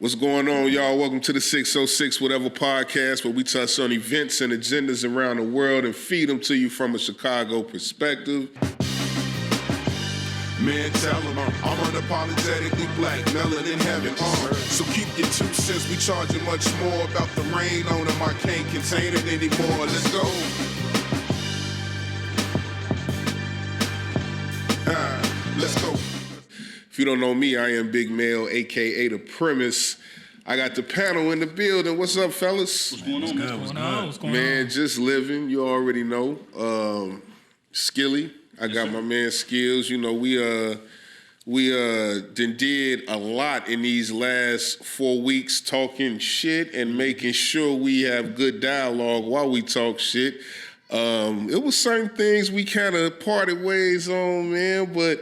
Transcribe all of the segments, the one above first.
What's going on, y'all? Welcome to the 606 Whateva podcast, where we touch on events and agendas around the world and feed them to you from a Chicago perspective. Man, tell them I'm unapologetically black, melanin heaven on. So keep your 2 cents, we charging much more. About the rain on them, I can't contain it anymore. Let's go. Let's go. If you don't know me, I am Big Mel, a.k.a. The Premise. I got the panel in the building. What's up, fellas? What's going on? What's going on? Man, just living. You already know. Skilly. I got my man Skills. You know, we did a lot in these last 4 weeks talking shit and making sure we have good dialogue while we talk shit. It was certain things we kind of parted ways on, man, but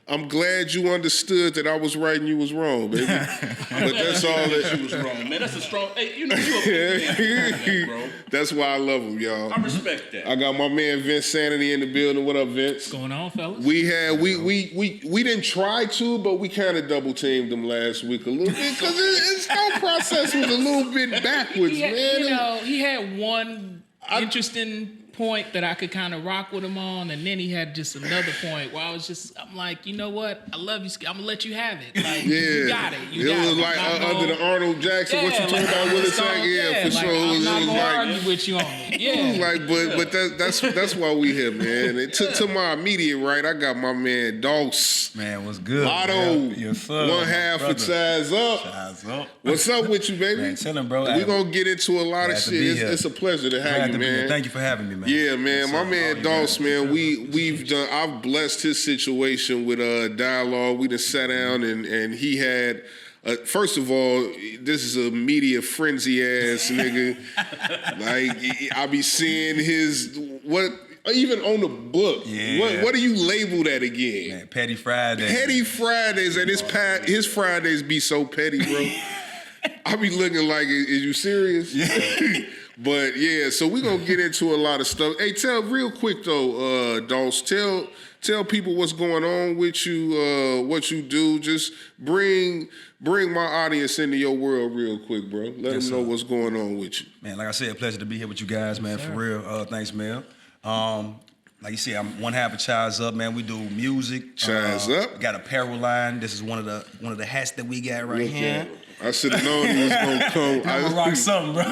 I'm glad you understood that I was right and you was wrong, baby. But that's all that you was wrong, man. That's a strong. Hey, you know you a big man, bro. That's why I love him, y'all. I respect that. I got my man Vince Sanity in the building. What up, Vince? What's going on, fellas? We didn't try to, but we kind of double teamed him last week a little bit because his whole process was a little bit backwards, man. He had one interesting point that I could kind of rock with him on, and then he had just another point where I'm like, you know what? I love you. I'm gonna let you have it. Like, you got it. It was like under the Arnold Jackson. What you talking about, Willis? Yeah, for sure. I'm not gonna argue with you on it. Yeah, like, but that's why we here, man. And to my immediate right, I got my man Dawes. Man, what's good? Lotto, yes, sir, one half for Ties Up. Ties Up. What's up with you, baby? Man, chilling, bro. We're gonna get into a lot of shit. It's a pleasure to have you, man. Thank you for having me, man. Yeah, man. My man Dawes, man, I've blessed his situation with dialogue. We done sat down and he had, first of all, this is a media frenzy ass nigga. Like, I be seeing even on the book. Yeah. What do you label that again? Man, Petty Fridays. Petty Fridays, and his Fridays be so petty, bro. I be looking like, is you serious? Yeah. But yeah, so we're gonna get into a lot of stuff. Hey, tell real quick though, Dawes, tell people what's going on with you, what you do. Just bring my audience into your world real quick, bro. Let them know what's going on with you. Man, like I said, pleasure to be here with you guys, man. For real. Thanks, Mel. Like you said, I'm one half of Ties Up, man. We do music. Ties Up. Got apparel line. This is one of the hats that we got right here. I should have known he was gonna come. I'm gonna rock something, bro.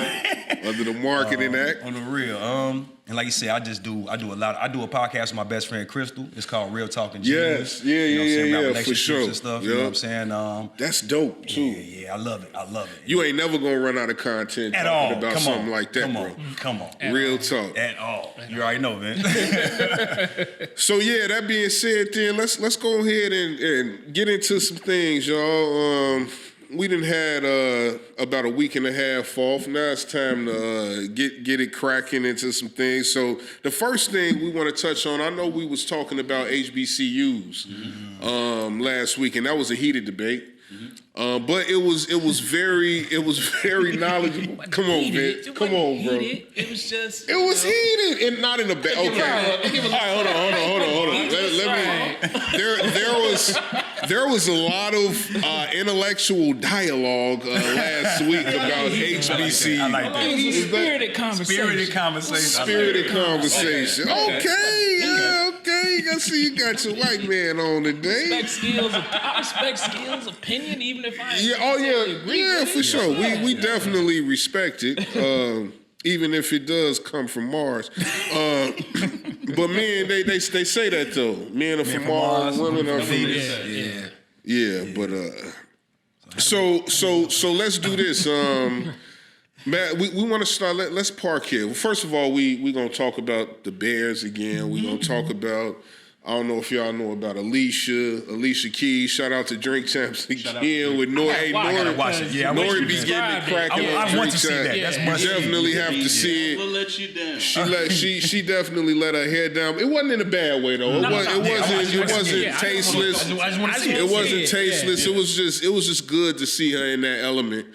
Under the marketing act. On the real. And like you said, I do a lot. I do a podcast with my best friend Crystal. It's called Real Talking Genius. Yes, yeah, for sure. And stuff. Yep. You know what I'm saying? That's dope too. Yeah, I love it. You ain't never gonna run out of content at talking all. about something like that, bro. Come on. Real talk. At all. You already know, man. So yeah, that being said, then let's go ahead and get into some things, y'all. We done had about a week and a half off. Now it's time to get it cracking into some things. So the first thing we want to touch on, I know we was talking about HBCUs last week, and that was a heated debate. But it was very knowledgeable. Come on, man. Come on, bro. It was just. It was heated, and not in a bad. Okay. All right, hold on. There was a lot of intellectual dialogue last week about HBCU. I like that. It was a spirited conversation. Spirited conversation. Okay. I see you got your white man on today. I respect skills, opinion, even if I agree with for sure. We definitely respect it, even if it does come from Mars. But men, they say that though. Men are from Mars, women are from Venus. Yeah, but so let's do this. Matt, we want to start. Let's park here. Well, first of all, we gonna talk about the Bears again. We gonna talk about. I don't know if y'all know about Alicia Keys. Shout out to Drink Champs again with Nori. Hey, Nori be getting it cracking. I want to see that. That's much. Definitely have to see it. We'll let you down. She definitely let her hair down. It wasn't in a bad way though. It wasn't tasteless. It wasn't tasteless. It was just good to see her in that element.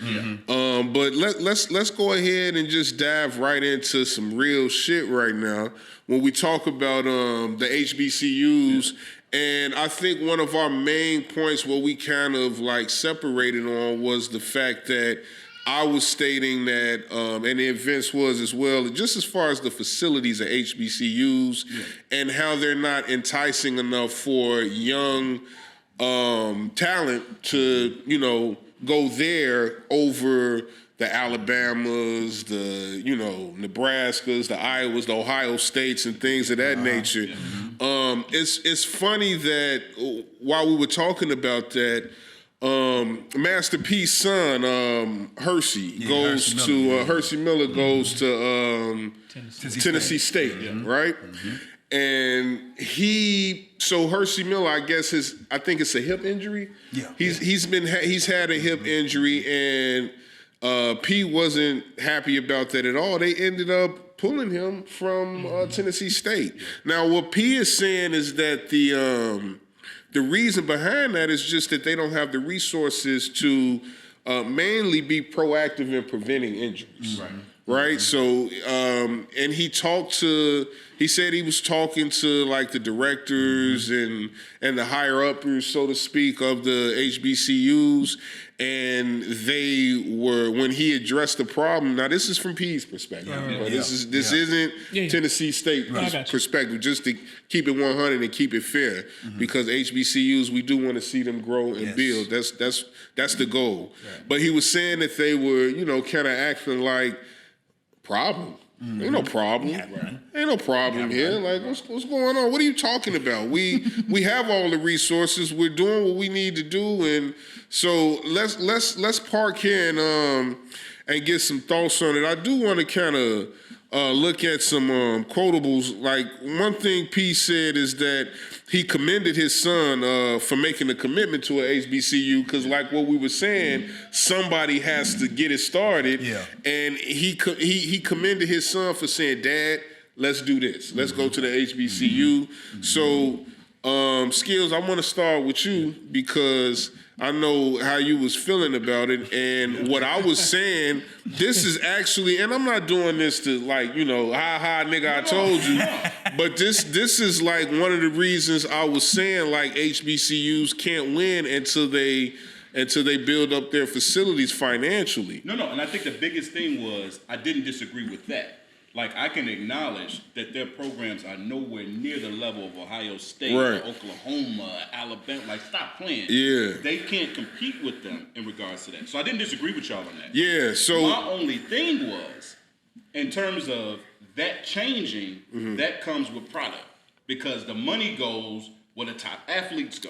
But let's go ahead and just dive right into some real shit right now. When we talk about the HBCUs And I think one of our main points where we kind of like separated on was the fact that I was stating that, and then Vince was as well, just as far as the facilities at HBCUs and how they're not enticing enough for young talent to, you know, go there over the Alabamas, the, you know, Nebraskas, the Iowas, the Ohio States, and things of that nature. It's funny that while we were talking about that, Master P's son, Hersey, goes to Hersey Miller goes to Tennessee State, right? And Hersey Miller, I guess I think it's a hip injury. Yeah, he's had a hip injury, and P wasn't happy about that at all. They ended up pulling him from Tennessee State. Now, what P is saying is that the reason behind that is just that they don't have the resources to mainly be proactive in preventing injuries. Right. So, and he said he was talking to like the directors and the higher uppers, so to speak, of the HBCUs. And they were, when he addressed the problem, now this is from P's perspective, but this isn't Tennessee State perspective, just to keep it 100 and keep it fair, because HBCUs, we do want to see them grow and build. That's the goal. But he was saying that they were, you know, kind of acting like, problem. Ain't no problem. Ain't no problem here. Like, what's going on? What are you talking about? We have all the resources. We're doing what we need to do, and so let's park here and get some thoughts on it. I do want to kind of look at some quotables. Like, one thing P said is that he commended his son for making a commitment to an HBCU, because like what we were saying, somebody has to get it started. And he commended his son for saying, Dad, let's do this. Let's go to the HBCU. So, Skills, I want to start with you because I know how you was feeling about it, and what I was saying, this is actually, and I'm not doing this to like, you know, ha nigga, I told you, but this is like one of the reasons I was saying like HBCUs can't win until they build up their facilities financially. No, and I think the biggest thing was I didn't disagree with that. Like, I can acknowledge that their programs are nowhere near the level of Ohio State, or Oklahoma, Alabama. Like, stop playing. They can't compete with them in regards to that. So I didn't disagree with y'all on that. So my only thing was, in terms of that changing, that comes with product. Because the money goes where the top athletes go.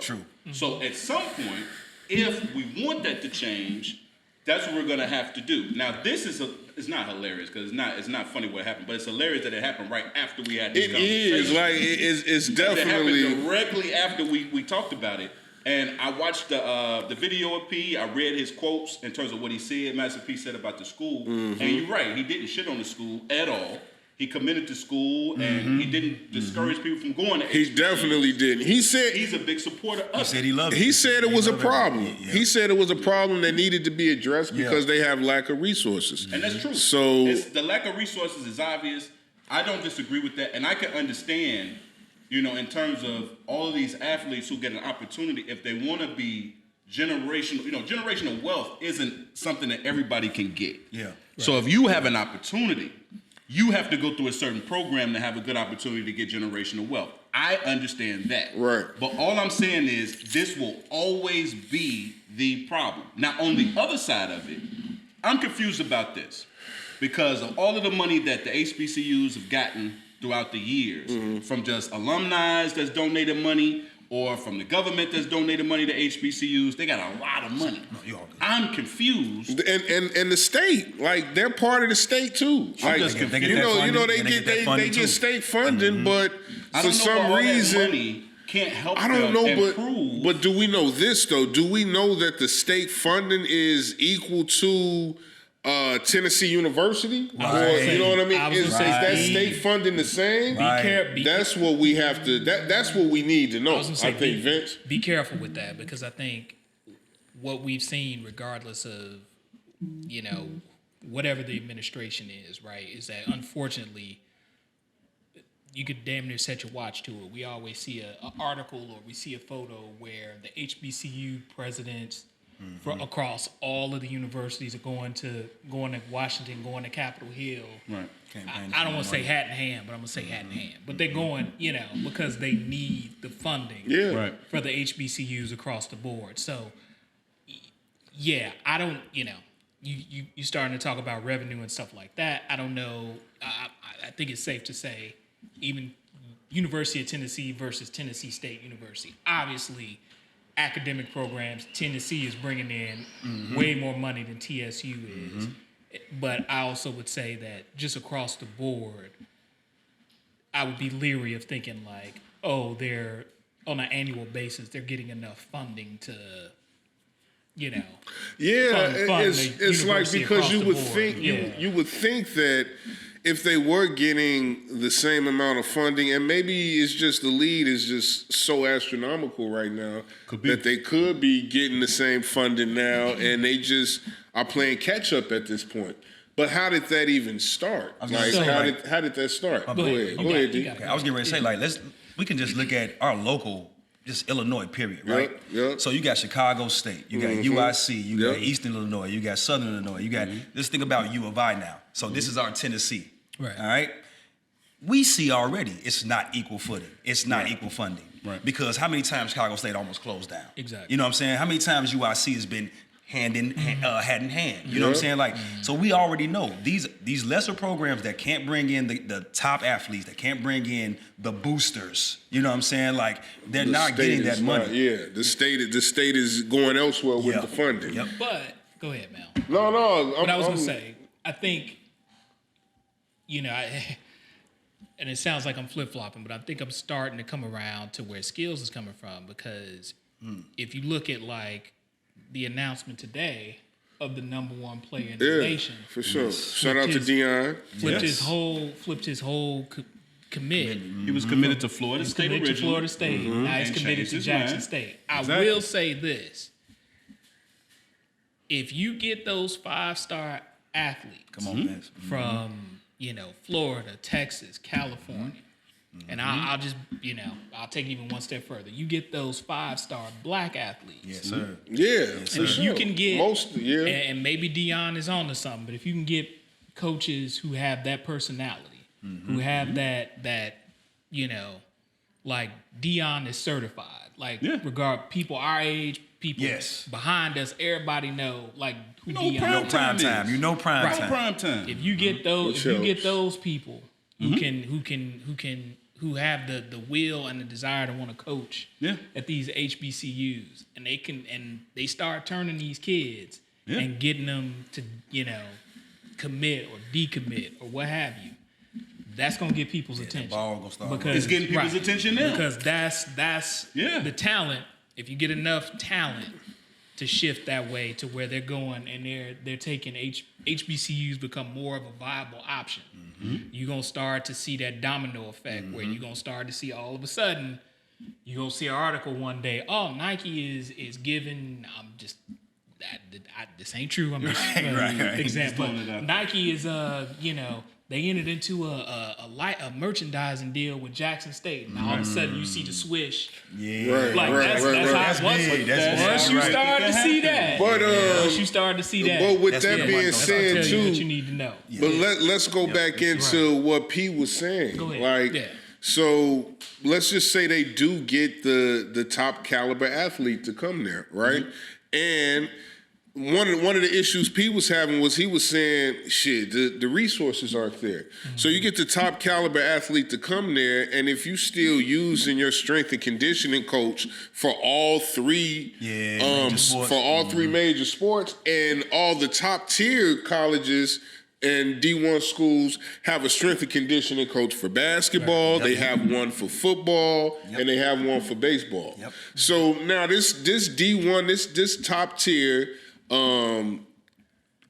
So at some point, if we want that to change, that's what we're going to have to do. Now, this is it's not hilarious because it's not funny what happened, but it's hilarious that it happened right after we had this conversation. It is. Like, it's definitely... It happened directly after we talked about it. And I watched the video of P. I read his quotes in terms of what he said, Master P said about the school. And you're right, he didn't shit on the school at all. He committed to school, and he didn't discourage people from going to HBCUs. He definitely didn't. He said he's a big supporter of it. He said he loved it. He said it was a problem. He said it was a problem that needed to be addressed because they have lack of resources. And that's true. So the lack of resources is obvious. I don't disagree with that, and I can understand, you know, in terms of all of these athletes who get an opportunity, if they want to be generational, you know, generational wealth isn't something that everybody can get. So if you have an opportunity, you have to go through a certain program to have a good opportunity to get generational wealth. I understand that. But all I'm saying is this will always be the problem. Now, on the other side of it, I'm confused about this because of all of the money that the HBCUs have gotten throughout the years, from just alumni that's donated money or from the government that's donated money to HBCUs. They got a lot of money. I'm confused. And the state, like, they're part of the state too. Like, they get state funding, but for some reason, money can't help. I don't know, but do we know this though? Do we know that the state funding is equal to Tennessee University? Or, you know what I mean? Is that state funding the same? That's what we have to. That's what we need to know. I think, Vince. Be careful with that, because I think what we've seen, regardless of, you know, whatever the administration is, right, is that unfortunately you could damn near set your watch to it. We always see an article or we see a photo where the HBCU presidents across all of the universities are going to Washington, going to Capitol Hill. Right. I don't want to say hat in hand, but I'm going to say hat in hand. But they're going, because they need the funding for the HBCUs across the board. So, yeah, I don't, you starting to talk about revenue and stuff like that. I don't know. I think it's safe to say even University of Tennessee versus Tennessee State University. Obviously, academic programs, Tennessee is bringing in way more money than TSU is. But I also would say that just across the board, I would be leery of thinking like, oh, they're on an annual basis, they're getting enough funding to, fund it's like because you would think you would think that if they were getting the same amount of funding, and maybe it's just the lead is just so astronomical right now that they could be getting the same funding now, and they just are playing catch up at this point. But how did that even start? How did that start? Go ahead, D. Okay, I was getting ready to say we can just look at our local. Just Illinois, period, right? Yep. So you got Chicago State, you got UIC, you got Eastern Illinois, you got Southern Illinois, you got let's think about U of I now. So this is our Tennessee, right? All right. We see already it's not equal footing, it's not equal funding, right? Because how many times Chicago State almost closed down? Exactly. You know what I'm saying? How many times UIC has been hand in hand? You know what I'm saying? Like, so we already know these lesser programs that can't bring in the top athletes, that can't bring in the boosters. You know what I'm saying? Like, they're not getting that money. The state is going elsewhere with the funding. Yep. But go ahead, Mel. No. What I was gonna say, I think, and it sounds like I'm flip flopping, but I think I'm starting to come around to where skills is coming from, because if you look at like the announcement today of the number one player in the nation. For sure. Shout out to Dion. Flipped his whole commit. He was committed to Florida State committed originally. To Florida State. Now he's committed to Jackson State. I will say this. If you get those 5-star athletes from, Florida, Texas, California, and I'll just, I'll take it even one step further. You get those 5-star black athletes. Yes, sir. Yeah, for sure. You can get and maybe Dion is on to something, but if you can get coaches who have that personality, who have that like Dion is certified. Like regard people our age, people behind us, everybody know like who Dion is. No prime time. You know prime time. No prime time. If you get those people who have the will and the desire to want to coach at these HBCUs, and they start turning these kids and getting them to commit or decommit or what have you, that's gonna get people's attention. The ball gonna start because it's getting people's attention now. Because that's the talent. If you get enough talent to shift that way to where they're going and they're taking HBCUs become more of a viable option. You're going to start to see that domino effect where you're going to start to see all of a sudden, you're going to see an article one day, oh, Nike is giving, this ain't true, I'm just example. Nike is, they entered into a merchandising deal with Jackson State, and all of a sudden you see the swish. Yeah, that's how it was. Once you start to see that, once you start to see that. But with that being said, too, what you need to know. But let's go back into what P was saying. Go ahead. Like, so let's just say they do get the top caliber athlete to come there, right? And one of the issues P was having was he was saying, shit, the resources aren't there. So you get the top caliber athlete to come there, and if you still using your strength and conditioning coach for all three major sports, and all the top tier colleges and D1 schools have a strength and conditioning coach for basketball, they have one for football, and they have one for baseball. So now this D1, this top tier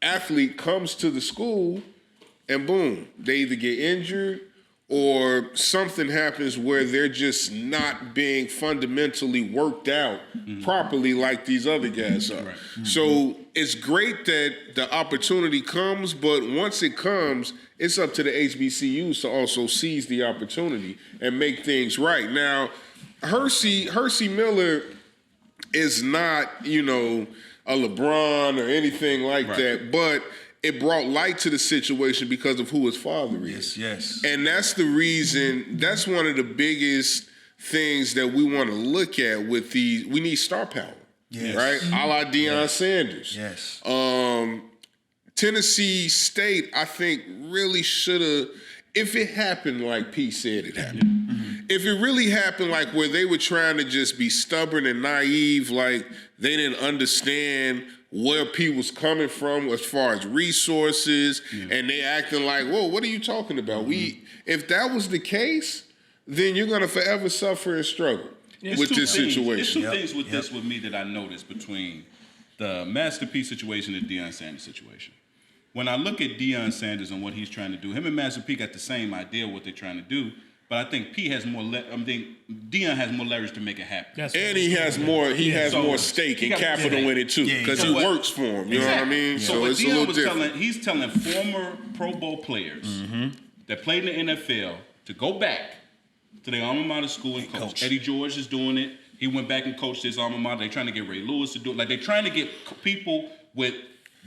athlete comes to the school, and boom, they either get injured or something happens where they're just not being fundamentally worked out properly like these other guys are. Right. So it's great that the opportunity comes, but once it comes, it's up to the HBCUs to also seize the opportunity and make things right. Now, Hercy Miller is not, a LeBron or anything like that, but it brought light to the situation because of who his father is. Yes. And that's the reason, that's one of the biggest things that we want to look at with these. We need star power, right? A la Deion Sanders. Yes. Tennessee State, I think, really should have, if it happened like P said it happened, if it really happened like where they were trying to just be stubborn and naive, like they didn't understand where P was coming from as far as resources, and they acting like, whoa, what are you talking about? If that was the case, then you're going to forever suffer and struggle with this situation. There's two things with this with me that I noticed between the Master P situation and Deion Sanders situation. When I look at Deion Sanders and what he's trying to do, him and Master P got the same idea of what they're trying to do, but I think P has more. Deion has more leverage to make it happen. And he has more. He has more stake and capital in it too, because he works for him. You know what I mean? So what Deion was telling, he's telling former Pro Bowl players that played in the NFL to go back to their alma mater school and coach. Eddie George is doing it. He went back and coached his alma mater. They're trying to get Ray Lewis to do it. Like they're trying to get people with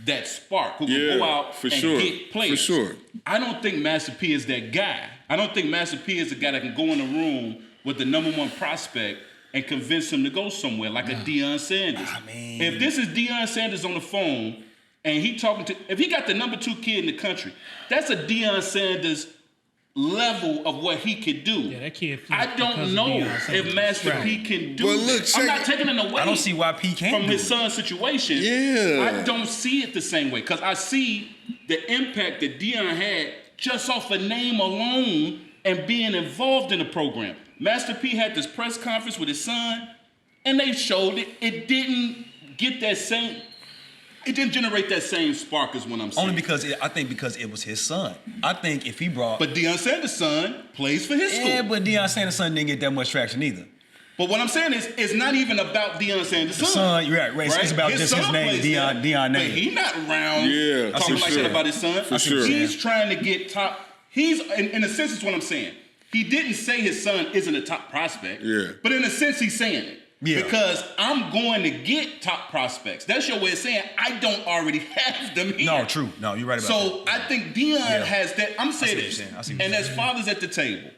that spark who can go out and get players. For sure. I don't think Master P is that guy. I don't think Master P is the guy that can go in a room with the number one prospect and convince him to go somewhere like a Deion Sanders. If this is Deion Sanders on the phone and if he got the number 2 kid in the country, that's a Deion Sanders level of what he could do. Yeah, that kid. I don't know if Master P can do that. I'm not taking it away. I don't see why P can't from his son's situation. Yeah, I don't see it the same way because I see the impact that Deion had just off a name alone and being involved in the program. Master P had this press conference with his son, and they showed it. It didn't get that same. It didn't generate that same spark as what I'm saying. Only because it was his son. I think if he brought... But Deion Sanders' son plays for his school. Yeah, but Deion Sanders' son didn't get that much traction either. But what I'm saying is, it's not even about Deion Sanders' son. Right. It's about just his name, Deion name. But he's not around talking like that about his son. For sure. He's trying to get top... in a sense, it's what I'm saying. He didn't say his son isn't a top prospect. Yeah. But in a sense, he's saying it. Yeah. Because I'm going to get top prospects. That's your way of saying I don't already have them here. No, true. No, you're right about that. So I think Deion has that. I'm saying this. And as fathers at the table,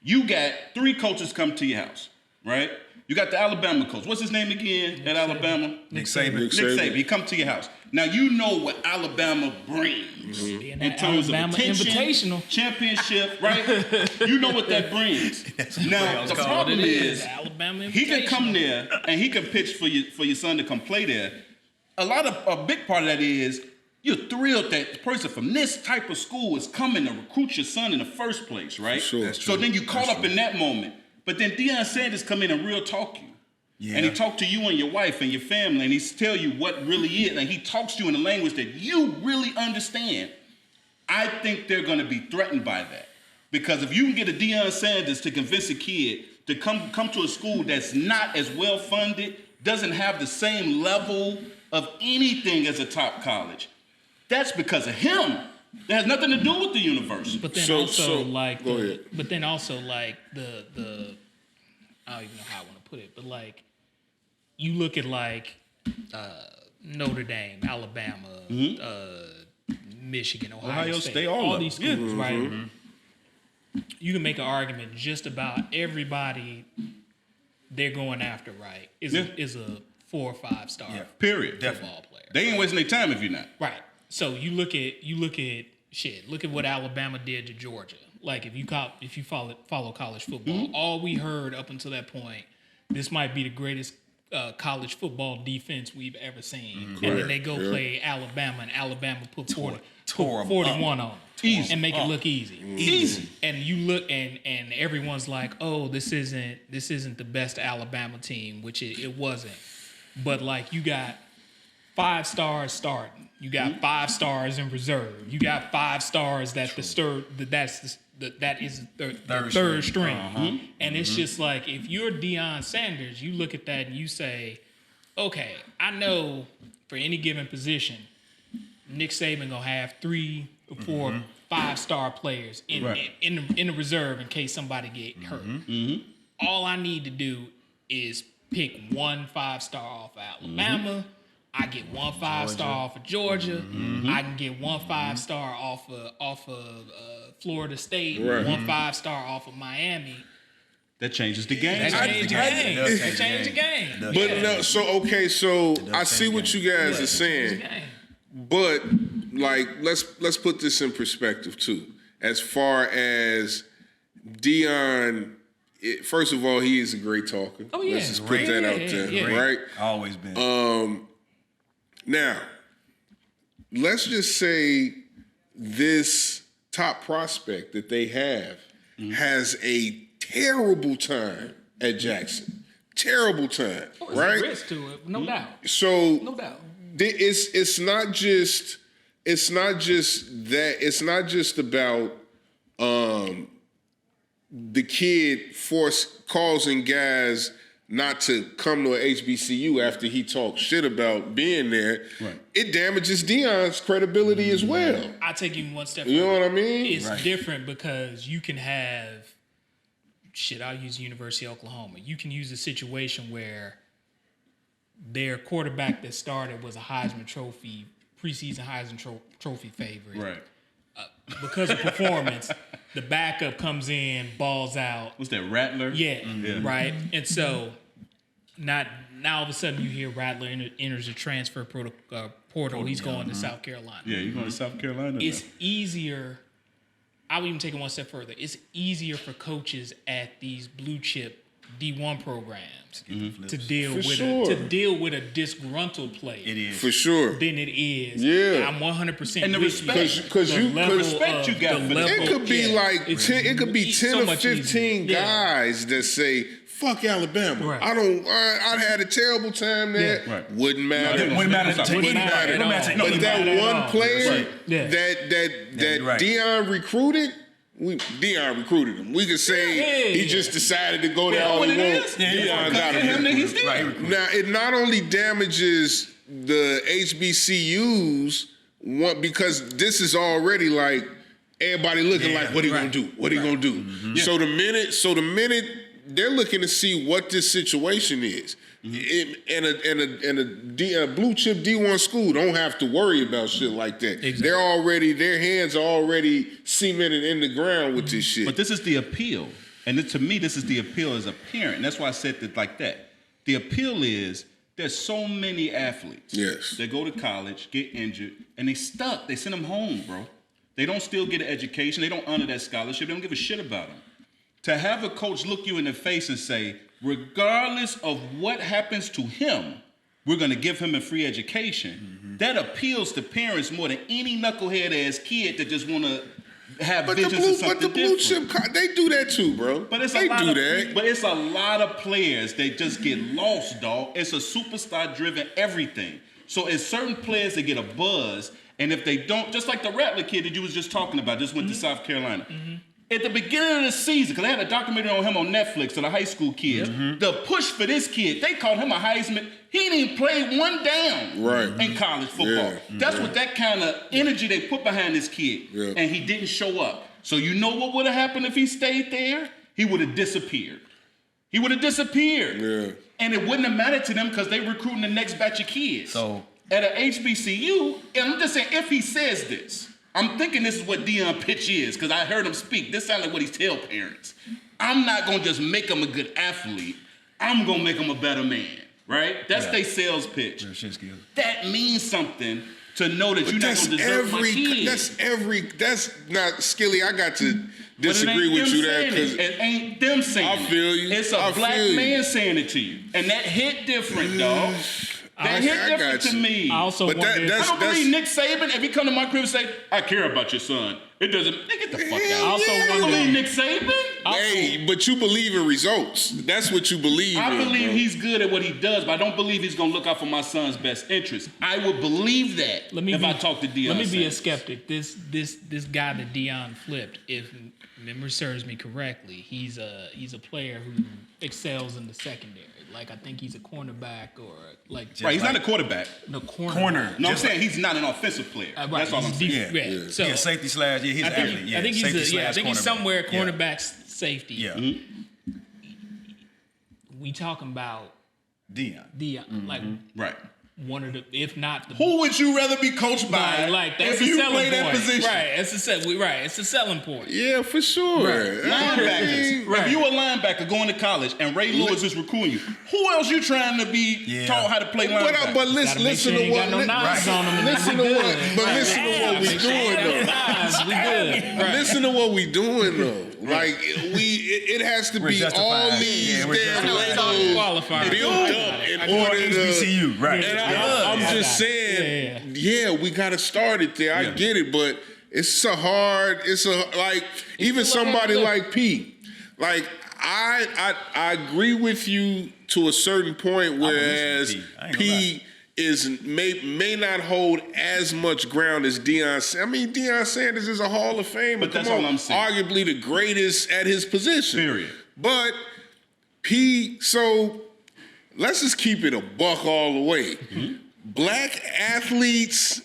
you got 3 coaches come to your house, right? You got the Alabama coach. What's his name again at Alabama? Nick Saban. Nick Saban. He come to your house. Now you know what Alabama brings in terms Alabama of attention, Invitational championship, right? You know what that brings. Now the problem is he can come there and he can pitch for your son to come play there. A big part of that is you're thrilled that the person from this type of school is coming to recruit your son in the first place, right? Sure. So then you caught up in that moment. But then Deion Sanders come in and real talk you. Yeah. And he talk to you and your wife and your family, and he tell you what really is, and he talks to you in a language that you really understand. I think they're going to be threatened by that. Because if you can get a Deion Sanders to convince a kid to come to a school that's not as well funded, doesn't have the same level of anything as a top college, that's because of him. That has nothing to do with the university. But then also like the I don't even know how I want to put it, but like you look at like Notre Dame, Alabama, Michigan, Ohio State, all these schools, right? Mm-hmm. You can make an argument just about everybody they're going after, right? Is a 4 or 5 star football player. They ain't wasting their time if you're not. Right. So you look at what Alabama did to Georgia. Like if you follow college football, all we heard up until that point, this might be the greatest college football defense we've ever seen. And then they go play Alabama, and Alabama put 41 on them. Easy. And make it look easy. Easy. And you look and everyone's like, oh, this isn't the best Alabama team, which it wasn't. But like you got 5 stars starting. You got 5 stars in reserve. You got 5 stars that's that is the third string. And it's just like, if you're Deion Sanders, you look at that and you say, okay, I know for any given position, Nick Saban gonna have 3 or 4 5-star players in the reserve in case somebody get hurt. All I need to do is pick 1 5-star off of Alabama. I get 1 5-star off of Georgia. I can get 1 5-star off of Florida State. 1 5-star off of Miami. That changes the game. That changes the game. But no, so I see what you guys are saying, but like let's put this in perspective too. As far as Deion, first of all, he is a great talker. Oh yeah, let's just put that out there, right? Always been. Now, let's just say this top prospect that they have has a terrible time at Jackson. Terrible time, right? There's a risk to it, no doubt. So no doubt. It's not just that. It's not just about the kid causing guys not to come to an HBCU after he talks shit about being there. Right. It damages Deion's credibility as well. I'll take you one step further. You know what I mean? It's different because you can have, I'll use University of Oklahoma. You can use a situation where their quarterback that started was a Heisman Trophy, preseason Heisman Trophy favorite. Right. Because of performance, the backup comes in, balls out. Was that Rattler? Yeah, right. And so now all of a sudden you hear Rattler enters the transfer portal. He's going to South Carolina. Yeah, he's going to South Carolina. It's easier. I would even take it one step further. It's easier for coaches at these blue chip D1 programs to deal with a disgruntled player. It is for sure. Than it is. Yeah, I'm 100%. And the respect, because you respect you got. It could be like 10 or 15 guys that say, "Fuck Alabama." Right. I'd had a terrible time there. Yeah. Right. Wouldn't matter. Wouldn't matter. But that one player that Deion recruited. Deion recruited him. We could say he just decided to go there all he wants. Deion got him. Now, it not only damages the HBCUs because this is already like everybody looking like, what he gonna do? What he gonna do? So the minute they're looking to see what this situation is. And a blue chip D1 school don't have to worry about shit like that. Exactly. Their hands are already cemented in the ground with this shit. But this is the appeal. And to me, this is the appeal as a parent. And that's why I said it like that. The appeal is there's so many athletes. Yes. They go to college, get injured, and they stuck. They send them home, bro. They don't still get an education. They don't honor that scholarship. They don't give a shit about them. To have a coach look you in the face and say, regardless of what happens to him, we're going to give him a free education. That appeals to parents more than any knucklehead-ass kid that just want to have visions of something different. But the blue chip, they do that too, bro. But it's a lot of players that just get lost, dog. It's a superstar-driven everything. So it's certain players that get a buzz, and if they don't, just like the Rattler kid that you was just talking about, just went to South Carolina. At the beginning of the season, because they had a documentary on him on Netflix of the high school kids, the push for this kid, they called him a Heisman. He didn't play one down in college football. That's what that kind of energy they put behind this kid, and he didn't show up. So you know what would have happened if he stayed there? He would have disappeared. And it wouldn't have mattered to them because they recruiting the next batch of kids. So at an HBCU, and I'm just saying, if he says this, I'm thinking this is what Deion pitch is, because I heard him speak. This sounds like what he tell parents. I'm not going to just make him a good athlete. I'm going to make him a better man, right? That's their sales pitch. That means something to know that you're not going to desert my kid. That's not Skilly. I got to disagree with you there. It ain't them saying it. I feel you. It's a black man saying it to you. And that hit different, dog. That hit different to me. I also I don't believe Nick Saban, if he come to my crib and say, I care about your son, It doesn't. Get the fuck Hell out. Also, yeah. I believe Nick Saban. Hey, but you believe in results. That's what you believe I in, believe bro. he's good at what he does, but I don't believe he's gonna look out for my son's best interest. I would believe that if I talk to Deion. Let me be a Sanders. skeptic. This guy that Deion flipped, if memory serves me correctly, he's a player who excels in the secondary. Like I think he's a cornerback or like Right, he's not a quarterback. no Corner. No, I'm saying he's not an offensive player. Right, That's all I'm he's saying. yeah. So safety slash. Yeah, he's I an think, athlete. Yeah, I think safety he's slash cornerback. somewhere Yeah. cornerback safety. Yeah, We talking about Deion. like Right. one of the, if not the Who would you rather be coached by like that's if a you selling play point. that position? Right, it's a selling point. Yeah, for sure. Linebackers. Right. If you a linebacker going to college and Ray Lewis is recruiting you, who else you trying to be taught how to play linebacker? But listen, Gotta make sure to you ain't what. got no knives on them. Listen to what. But listen to what we doing though. We good. Right. Listen to what we doing though. Like it has to We're be justified. all these Yeah, we're damn justified. Legos Qualifier. built up in Or order to. HBCU, right? And Yeah. I'm just saying, yeah, we gotta start it there. I get it, but it's like even somebody like Pete. Like I agree with you to a certain point, whereas Pete. I ain't gonna Pete may not hold as much ground as Deion. I mean, Deion Sanders is a Hall of Famer. But that's Come on, all I'm saying. arguably the greatest at his position. Period. But Pete, so let's just keep it a buck all the way. Black athletes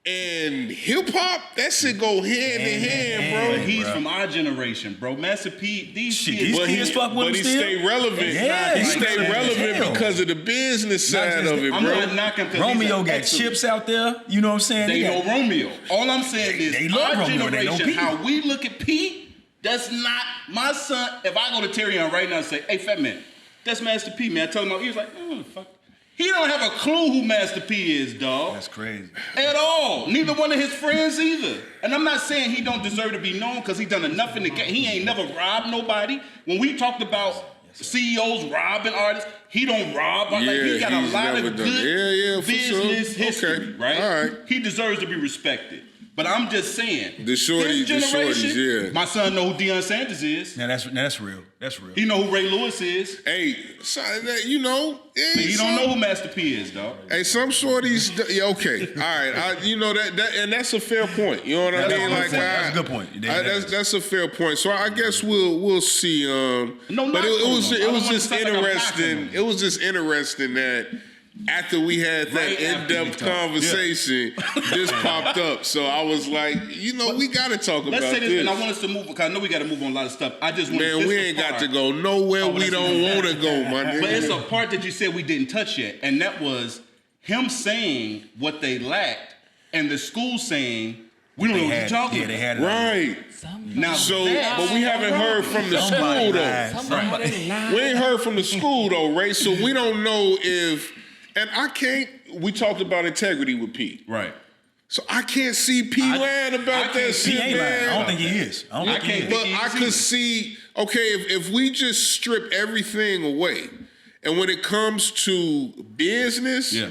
and hip hop, that shit go hand in hand, bro. But he's from our generation, bro. Master P, these Shit, kids. these kids fuck with But him he still? stay relevant. Yeah, he he stay stay relevant hell. because of the business side just- of it, I'm bro. not knocking because Romeo got excellent. chips out there. You know what I'm saying? They know got- Romeo. All I'm saying is they love our Romeo. They know generation, Pete. how we look at Pete, that's not my son. If I go to Terrion right now and say, hey, fat man, that's Master P, man. I tell him, he was like, oh, fuck. He don't have a clue who Master P is, dog. That's crazy. At all. Neither one of his friends either. And I'm not saying he don't deserve to be known because he done enough in the game. He ain't never robbed nobody. When we talked about CEOs robbing artists, he don't rob. Like, he got a he's lot never of done- good for business sure. history, Okay. right? All right. He deserves to be respected. But I'm just saying, The shorties, yeah. my son know who Deion Sanders is. Now that's real. That's real. He know who Ray Lewis is. Hey, so, you know, But he don't know who Master P is, dog. Hey, some shorties, yeah, okay, all right, you know that, and that's a fair point. You know what I That's mean? a good Like, point. That's a good point. that's a fair point. So I guess we'll see. No But knock it on was them. I don't just want to sound like I'm interesting. knocking them. It was just interesting that after we had that Right after in-depth we talked. conversation, this popped up. So I was like, you know, we got to talk Let's about say this, this. and I want us to move because I know we got to move on a lot of stuff. I just want Man, we ain't got to go nowhere we don't want to go, my nigga. But it's a part that you said we didn't touch yet, and that was him saying what they lacked, and the school saying we don't know what you're talking Yeah, about. they had it. Right. Now, So, that's but we haven't heard from the Somebody school though. lied. Somebody- We ain't heard from the school though, Ray. So we don't know if, and I can't. We talked about integrity with Pete, right. so I can't see Pete lying about I that can't see shit, He ain't lying. man. I don't think he is. I don't think he can't is. But think I he could is see, okay, if we just strip everything away, and when it comes to business, Yeah.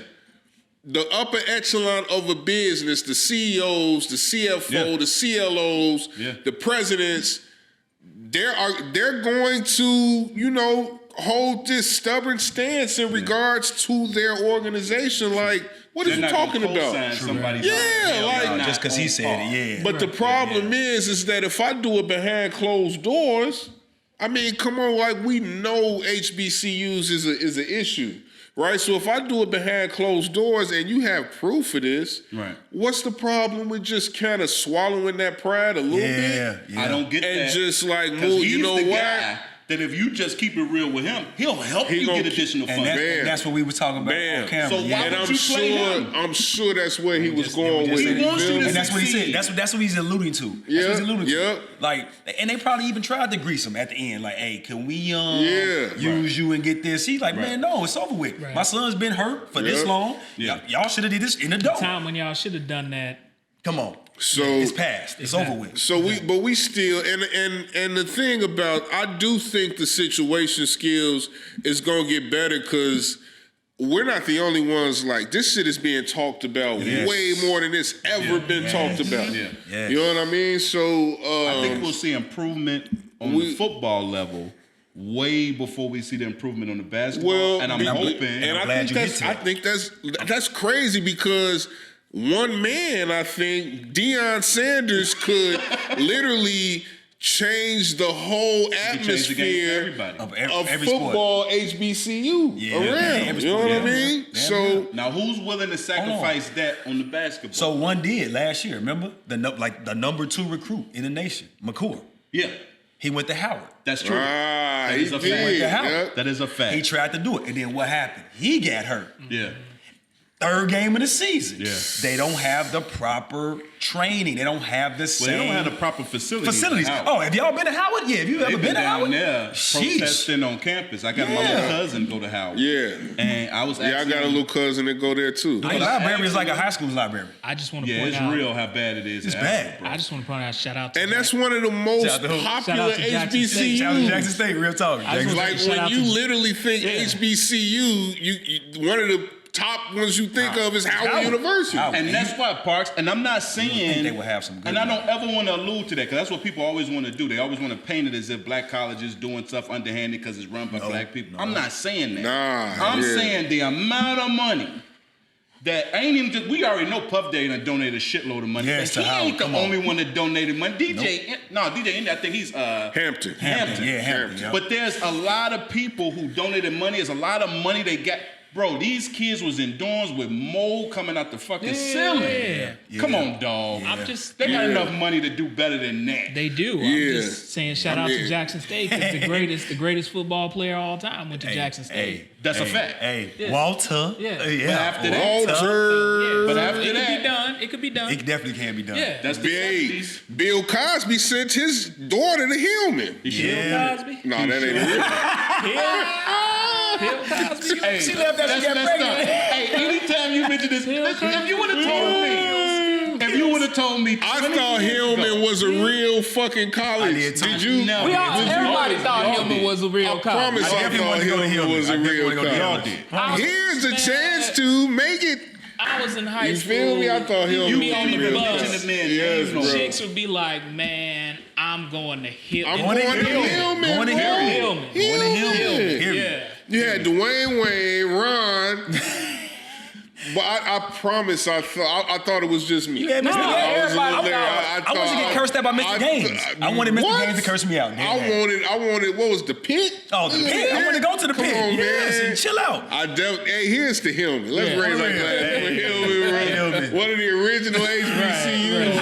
the upper echelon of a business, the CEOs, the CFO, Yeah. the CLOs, Yeah. the presidents, they're going to, you know, hold this stubborn stance in regards to their organization. Like, what are They're you not gonna talking about? co-sign somebody's Yeah, hell, like- they're No, not just because he on said par. it, yeah. But the problem is that if I do it behind closed doors, I mean, come on, like we know HBCUs is an issue, right? So if I do it behind closed doors and you have proof of this, Right. what's the problem with just kind of swallowing that pride a little Yeah, bit yeah. I don't get and that. just like 'Cause move? he's You know the what? guy that if you just keep it real with him, he'll help He you gonna get additional And, funding. Bam. and that's what we were talking about Bam. on camera. So why yeah. And would I'm you play him? sure that's where he was Just- going just with said it. He wants you to And that's what he succeed. said. That's what he's alluding to. That's Yeah, what he's alluding to. yeah. Like, and they probably even tried to grease him at the end. Like, hey, can we Yeah. use you and get this? He's like, Right. man, no, it's over with. Right. My son's been hurt for this Yeah. long. Yeah. Y'all should have did this in the door. Time when y'all should have done that. Come on. So It's past. It's over with. So we still and the thing about I do think the situation skills is gonna get better because we're not the only ones. Like, this shit is being talked about way more than it's ever been talked about. Yeah. You know what I mean? So I think we'll see improvement on the football level way before we see the improvement on the basketball. Well, and I'm hoping. And I think that's crazy because one man, I think Deion Sanders could literally change the whole atmosphere of every football sport. HBCU around. You know what I mean? So now, who's willing to sacrifice that on the basketball? So one did last year. Remember the number 2 recruit in the nation, McCoy. Yeah, he went to Howard. that's true. that is a fact. Went to Howard. Yep. That is a fact. He tried to do it, and then what happened? He got hurt. Yeah. Third game of the season. Yeah. They don't have the proper training. They don't have the same They don't have the proper facilities. Oh, have y'all been to Howard? Yeah, have you ever been to down Howard? there protesting on campus. I got my little cousin go to Howard. Yeah. And I was I got a little cousin that go there too. The library is like a high school library. I just want to Yeah, point it's out. real how bad it is. It's in bad. Africa, bro. I just want to point out. Shout out to. And that's one of the most Shout out popular to Jackson State. Shout out to HBCUs. Jackson State, real talk. I just Like Shout when out you to- literally think HBCU, you one of the top ones you think of is Howard University. Howard. And that's why Parks, and I'm not saying they will have some good and I ones. don't ever want to allude to that because that's what people always want to do. They always want to paint it as if black colleges doing stuff underhanded because it's run by black people. I'm not saying that. I'm saying the amount of money that ain't even just, we already know Puff Daddy done donated a shitload of money. Yes, but he to Howard. ain't the Come on. only one that donated money. DJ Indy, I think he's Hampton. Hampton. Yeah, Hampton. Yeah. But there's a lot of people who donated money. There's a lot of money they got. Bro, these kids was in dorms with mold coming out the fucking ceiling. Come on, dog. I'm just. They got enough money to do better than that. They do. Yeah. I'm just saying shout out to Jackson State because the greatest football player of all time went to Jackson State. That's a fact. Walter. Yeah. But after that, Walter. But after it could that- be done. It could be done. It definitely can be done. Yeah. that's the Hey, 70s. Bill Cosby sent his daughter to Hillman. Bill Cosby. No, that ain't real. Bill Cosby. Hey, She left after she got pregnant. Hey, anytime you mention this, if you would have told me, I thought Hillman was a real fucking college. I did too. Did you? No. Everybody thought Y'all Hillman did. was a real I college. promise I definitely thought wanted to go to Hillman Hillman. was a I definitely real wanted to go to college. Hillman. Here's a chance to make it. I was in high You school. feel me? I thought Hillman You'd was be on a the real bus. college. Yes, bro. Chicks would be like, "Man, I'm going to Hillman." I'm going to Hillman. Going to Hillman. Hillman. Hillman. Yeah. You had Dwayne Wayne, Ron. But I promise I thought it was just me. Yeah, Mr. Gaines. I was I wanted to get cursed out by Mr. Gaines. I wanted Mr. What? Gaines to curse me out. I wanted, what was the pit? Oh, the pit. I want to go to the Come pit. on, Yes, man. and chill out. Hey, here's to Hillman. Let's raise our glass for Hillman, right? Hillman. One of the original HBCUs.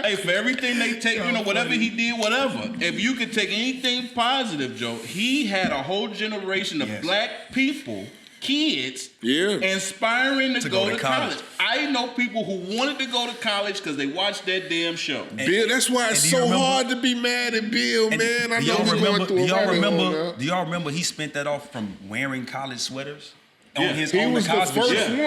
Hey, for everything they take, whatever he did, whatever. If you could take anything positive, Joe, he had a whole generation of black people, kids, inspiring to go to college. I know people who wanted to go to college because they watched that damn show. Bill, that's why it's so hard to be mad at Bill, man. I know he's going through a rabbit hole now. Do y'all remember he spent that off from wearing college sweaters? On his He own was the Cosby first show. one.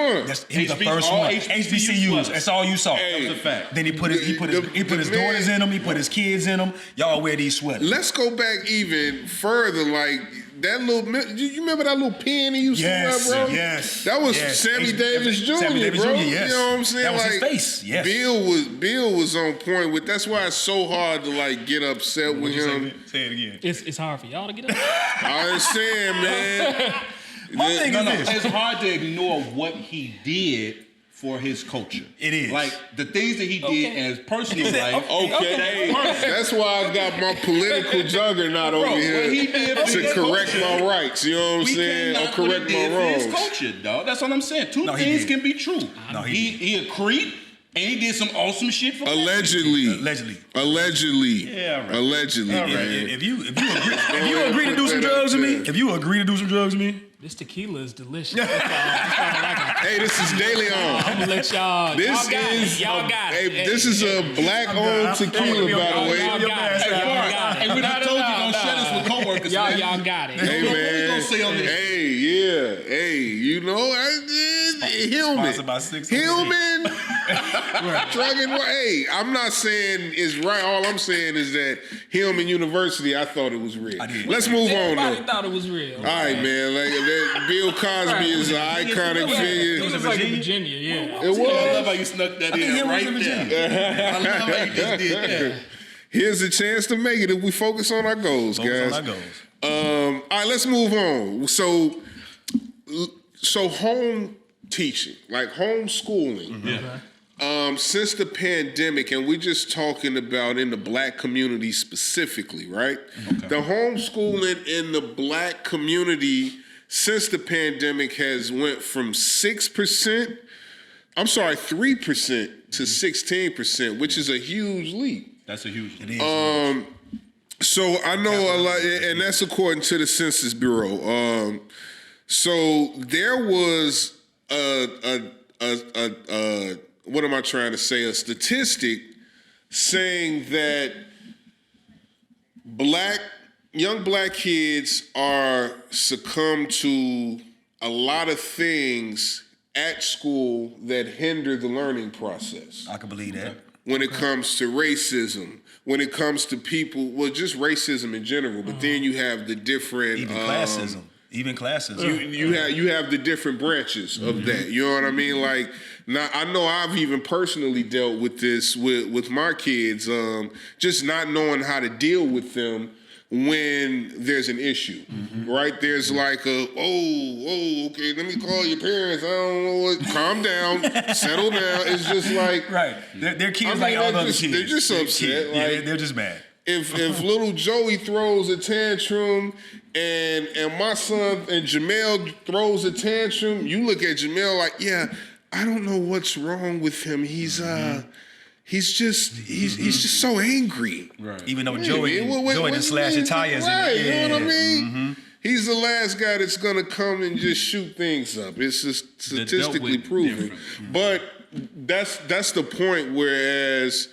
He was the first all one. HBCUs. HBCUs. That's all you saw. That's a fact. Then he put his man- daughters in them. He put his kids in them. Y'all wear these sweaters. Let's go back even further. Like that little, you remember that little pen he used to wear, bro? Yes. That was yes. Sammy Davis Jr., Sammy Davis bro. Jr., yes. You know what I'm saying? That was like, his face. Yes. Bill was on point with. That's why it's so hard to like get upset with him. Say it again. It's hard for y'all to get up. I understand, man. My thing is this. It's hard to ignore what he did for his culture. It is. Like the things that he did in his personal life. Okay, that's why I got my political juggernaut over what here he did for to his correct culture. my rights. You know what I'm We saying? can't Or knock what correct he my did for his wrongs. culture, dog. That's what I'm saying. Two No, he things did. can be true. No, he he a creep and he did some awesome shit for Allegedly. Yeah, right. Allegedly. Yeah, man. if you agree to do some drugs with me, This tequila is delicious. That's all I like. Hey, this is Daily On. I'm gonna let y'all. This y'all got is it. Y'all got it. Hey, this is a black-owned tequila, by the way. Y'all got it. Y'all got it. And we done told you don't share this with coworkers. Y'all got it. Hey, What we man. gonna say on this? Hey, yeah. Hey, you know, Hillman. Sponsored by 606. Hillman. Drug and hey, I'm not saying it's right. All I'm saying is that Hillman University, I thought it was real. Let's move on. Everybody thought it was real. All right, man. Like that, Bill Cosby is an iconic figure. It was like in Virginia, yeah. It was. I love how you snuck that in right there. I love how you just did that. Here's a chance to make it if we focus on our goals, guys. On our goals. All right, let's move on. So home teaching, like homeschooling. Since the pandemic, and we're just talking about in the black community specifically, right? Okay. The homeschooling in the black community since the pandemic has went from 3% to 16%, which is a huge leap. That's a huge leap. It is. So I know a lot, and that's according to the Census Bureau. So there was what am I trying to say? A statistic saying that young black kids are succumb to a lot of things at school that hinder the learning process. I can believe that. When it comes to racism, when it comes to people, well, just racism in general, but then you have the different Even classism. You have the different branches of that. You know what I mean? Like, now I know I've even personally dealt with this with my kids, just not knowing how to deal with them when there's an issue, right? There's like okay, let me call your parents. I don't know what. Calm down, settle down. It's just like right. They're kids like all the other kids. They're just upset. Yeah, they're just mad. If little Joey throws a tantrum and my son and Jamel throws a tantrum, you look at Jamel like, yeah, I don't know what's wrong with him. He's just so angry. Right. Even though Joey didn't slash your tires. Right, you know what I mean? He's the last guy that's gonna come and just shoot things up. It's just statistically proven. But that's the point. Whereas,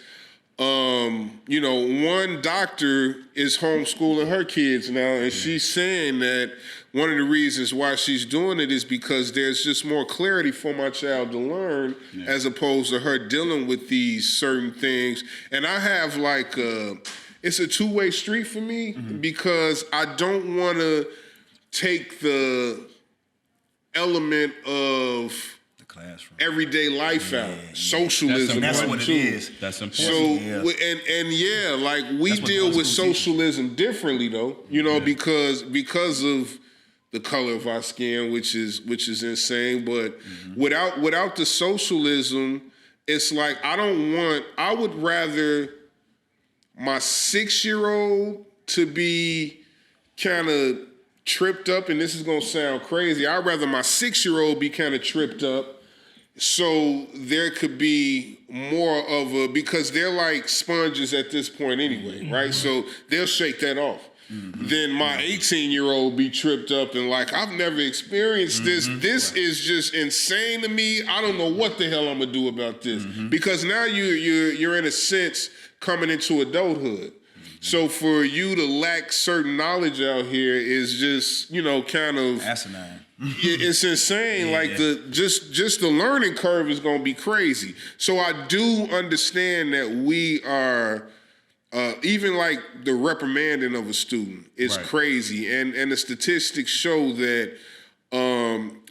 one doctor is homeschooling her kids now, and she's saying that one of the reasons why she's doing it is because there's just more clarity for my child to learn, as opposed to her dealing with these certain things. And I have it's a two-way street for me, because I don't want to take the element of classroom, everyday life out, socialism. That's what it is. That's important. So we deal with socialism differently, though. Because of the color of our skin, which is insane. But without the socialism, it's like I would rather my 6-year-old to be kind of tripped up, and this is gonna sound crazy. I'd rather my 6-year-old be kind of tripped up, so there could be more of because they're like sponges at this point anyway, right? So they'll shake that off. Then my 18-year-old be tripped up and like, I've never experienced this. This is just insane to me. I don't know what the hell I'm gonna do about this, because now you're in a sense coming into adulthood. So for you to lack certain knowledge out here is just, kind of asinine. It's insane. Just the learning curve is going to be crazy. So I do understand that we are, even like the reprimanding of a student is crazy. And the statistics show that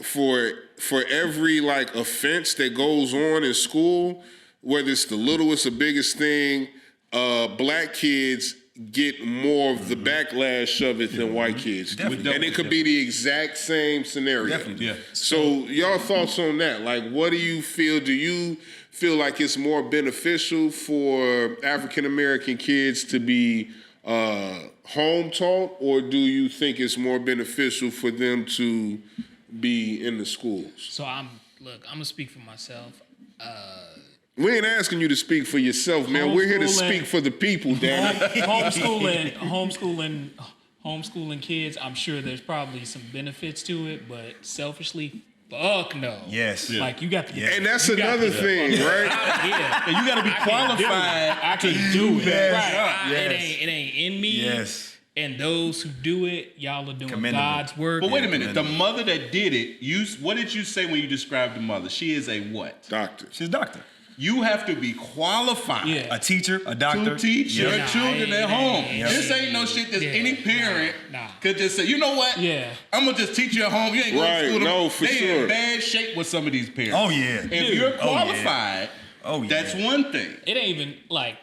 for every offense that goes on in school, whether it's the littlest or biggest thing, black kids get more of the backlash of it than white kids do. And it could be the exact same scenario. Definitely, yeah. So y'all thoughts on that? Like, what do you feel? Do you feel like it's more beneficial for African-American kids to be home taught, or do you think it's more beneficial for them to be in the schools? So I'm gonna speak for myself. We ain't asking you to speak for yourself, man. We're here to speak for the people, damn it. Homeschooling kids, I'm sure there's probably some benefits to it, but selfishly, fuck no. Yes. Like, you got to... Yeah. And that's another thing, right? Yeah. And you got to be qualified I can do it. Yes. Right. Yes. It ain't in me. Yes. And those who do it, y'all are doing Commendable. God's work. But wait a minute. The mother that did it, what did you say when you described the mother? She is a what? Doctor. She's a doctor. You have to be qualified. Yeah. A teacher, a doctor. To teach your Nah, children at home. yeah. This ain't no shit that any parent could just say, you know what? Yeah. I'm going to just teach you at home. You ain't going to school. No, for they sure. in bad shape with some of these parents. Oh, yeah. If you're qualified, that's one thing. It ain't even like,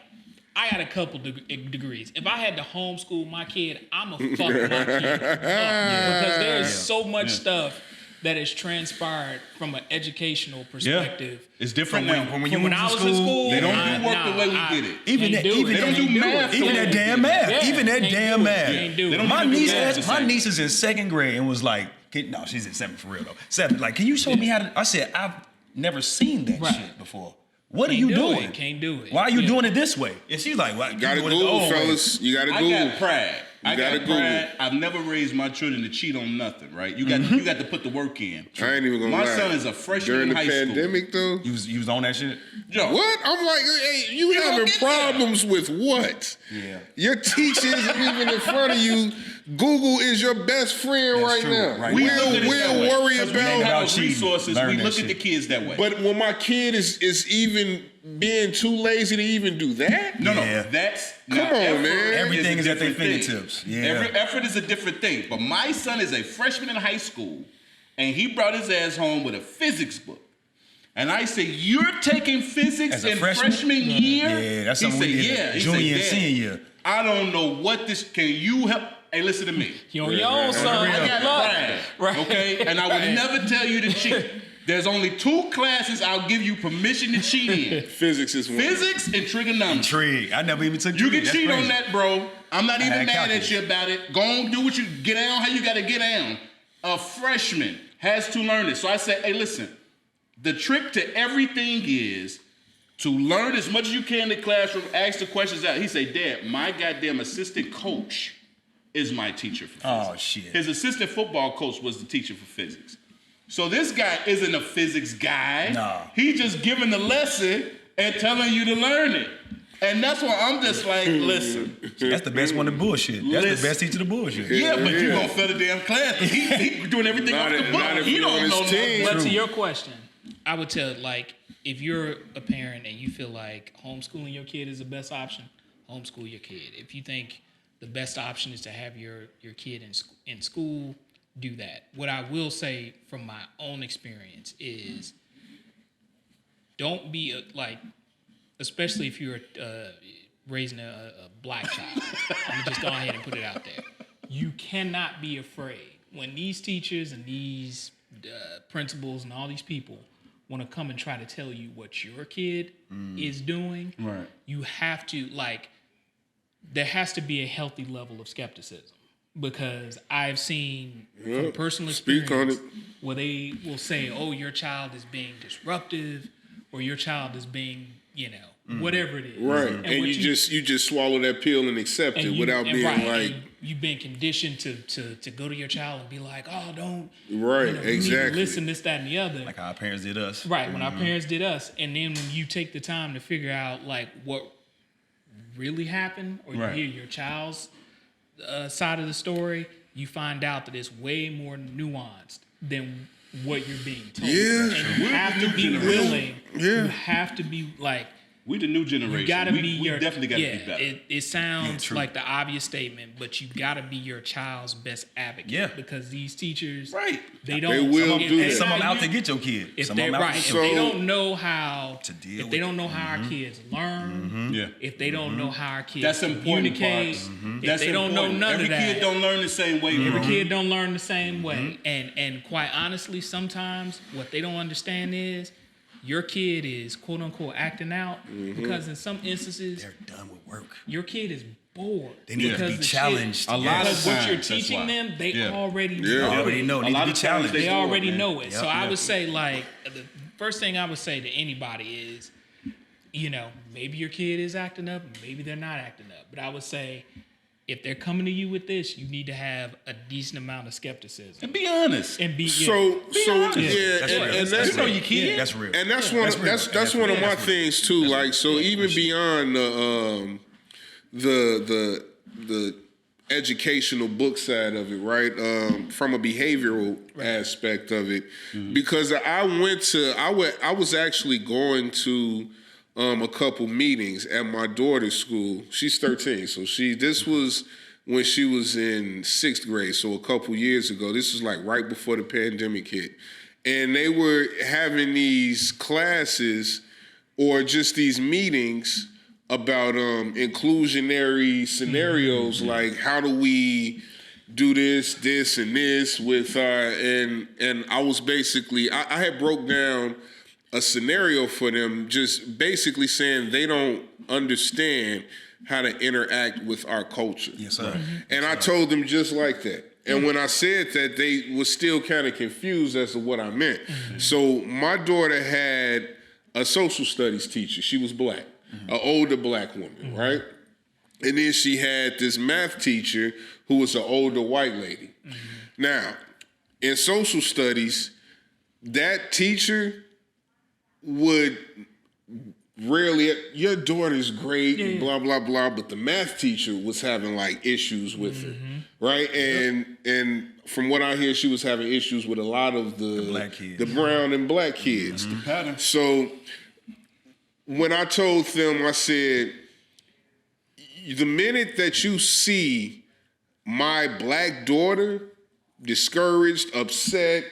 I got a couple degrees. If I had to homeschool my kid, I'm a fuck my kid up, because there's so much stuff that has transpired from an educational perspective. It's different From now. when I was in school, They don't do work the way we did it. Even that, They don't do math. Even that damn math. Yeah, Even that can't damn do it. math. Can't do it. They don't My even do niece, math the my same. niece is in 2nd grade and was like, no, she's in 7th for real though. 7. Like, can you show me how to? I said, I've never seen that Right. shit before. What are Can't you do doing? it. Can't do it. Why are you doing it this way? And she's like, well, You gotta doing it the Google, old way. fellas. You gotta I Google. got pride. I gotta got Google. pride. I've never raised my children to cheat on nothing, right? You got you got to put the work in. I ain't even gonna My lie. son is a freshman During in the high school. pandemic, though. You was on that shit? Yo, What? I'm like, hey, you gonna having get there. problems with what? Yeah. Your teacher isn't even in front of you. Google is your best friend That's right true, now. right we now. look at it that We'll way. worry 'Cause we don't about. have about those cheating. resources. Learn We that look shit. at the kids that way. But when my kid is even being too lazy to even do that, No, Yeah. that's Come now, on, effort man. Everything a is at their different thing. fingertips. Yeah. Every effort is a different thing. But my son is a freshman in high school, and he brought his ass home with a physics book. And I say, "You're taking physics As a in freshman? year?" Yeah, that's he something we said, did "Yeah." He junior and said, senior "Dad, year. I don't know what this. Can you help? Hey, listen to me. You on your own, son. I got pride, Right. okay? And I would never tell you to cheat. There's only 2 classes I'll give you permission to cheat in: physics is one. physics and trigonometry. Trig. I never even took You trig. can That's cheat crazy. on that, bro. I'm not even had mad calculus. at you about it. Go on, do what you get down. How you got to get down. A freshman has to learn it. So I said, hey, listen. The trick to everything is to learn as much as you can in the classroom. Ask the questions out. He said, Dad, my goddamn assistant coach is my teacher for physics. Oh, shit. His assistant football coach was the teacher for physics. So this guy isn't a physics guy. Nah. He's just giving the lesson and telling you to learn it. And that's why I'm just like, listen. That's the best one to bullshit. That's Listen. the best teacher to bullshit. Yeah, but you gonna fail the damn class. He doing everything Not off if- the not book. if He you're on don't his know team. nothing. But to your question, I would tell, like, if you're a parent and you feel like homeschooling your kid is the best option, homeschool your kid. If you think the best option is to have your kid in school, do that. What I will say from my own experience is, don't be like, especially if you're raising a black child. I'm gonna just go ahead and put it out there. You cannot be afraid when these teachers and these principals and all these people want to come and try to tell you what your kid is doing. Right. You have to, like, there has to be a healthy level of skepticism, because I've seen from personal Speak on experience it. where they will say, oh, your child is being disruptive, or your child is being, whatever it is. Right, and what you just swallow that pill and accept it without being like. and you've been conditioned to go to your child and be like, oh, don't. Right, you need to exactly. listen, this, that, and the other. Like how our parents did us. Right, when our parents did us, and then when you take the time to figure out like what really happened, or you Right. hear your child's side of the story, you find out that it's way more nuanced than what you're being told. Yeah. And you We're have the to new be generation. willing. Yeah. You have to be like. We the new generation. You gotta we, be we your. definitely gotta yeah, be better. it sounds true. like the obvious statement, but you gotta be your child's best advocate. Yeah. because these teachers, Right. They don't. They will if do they that. Some of them not out to you- get your kid. If Some they of them out right, to if get your they kid. don't know how To deal if with they it. don't know how our kids learn, Yeah. if they don't know how our kids That's important communicate, part. if That's they don't know important. none Every of that, kid don't learn the same way. every bro. kid don't learn the same way. And quite honestly, sometimes what they don't understand is your kid is quote unquote acting out because in some instances They're done with work. your kid is bored. They need to because be the shit- challenged. A lot of Because what times, you're that's teaching why. them, they Yeah. already Yeah. They know. already it. know. A Need lot to be of times challenged. They do it, already man. know it. Yep. So I Yep. would say, like, the first thing I would say to anybody is, maybe your kid is acting up, maybe they're not acting up. But I would say, if they're coming to you with this, you need to have a decent amount of skepticism And be honest. and be So honest. yeah, That's and, real. and That's that's You know your kid. That's real. and that's That's one real. that's one of my That's real. things too. Like, so even beyond the educational book side of it, right? From a behavioral aspect of it, because I was actually going to a couple meetings at my daughter's school. She's 13, so this was when she was in 6th grade, so a couple years ago. This was like right before the pandemic hit. And they were having these classes or just these meetings about inclusionary scenarios, like how do we do this, and this with and I was basically I had broke down a scenario for them, just basically saying they don't understand how to interact with our culture. Yes, sir. And I told them just like that. And when I said that, they were still kind of confused as to what I meant. So my daughter had a social studies teacher. She was black, an older black woman, right? And then she had this math teacher who was an older white lady. Now, in social studies, that teacher would rarely, your daughter's great, and blah, blah, blah, but the math teacher was having like issues with her, right? And from what I hear, she was having issues with a lot of the black kids, the brown and black kids. The pattern. So when I told them, I said, the minute that you see my black daughter discouraged, upset,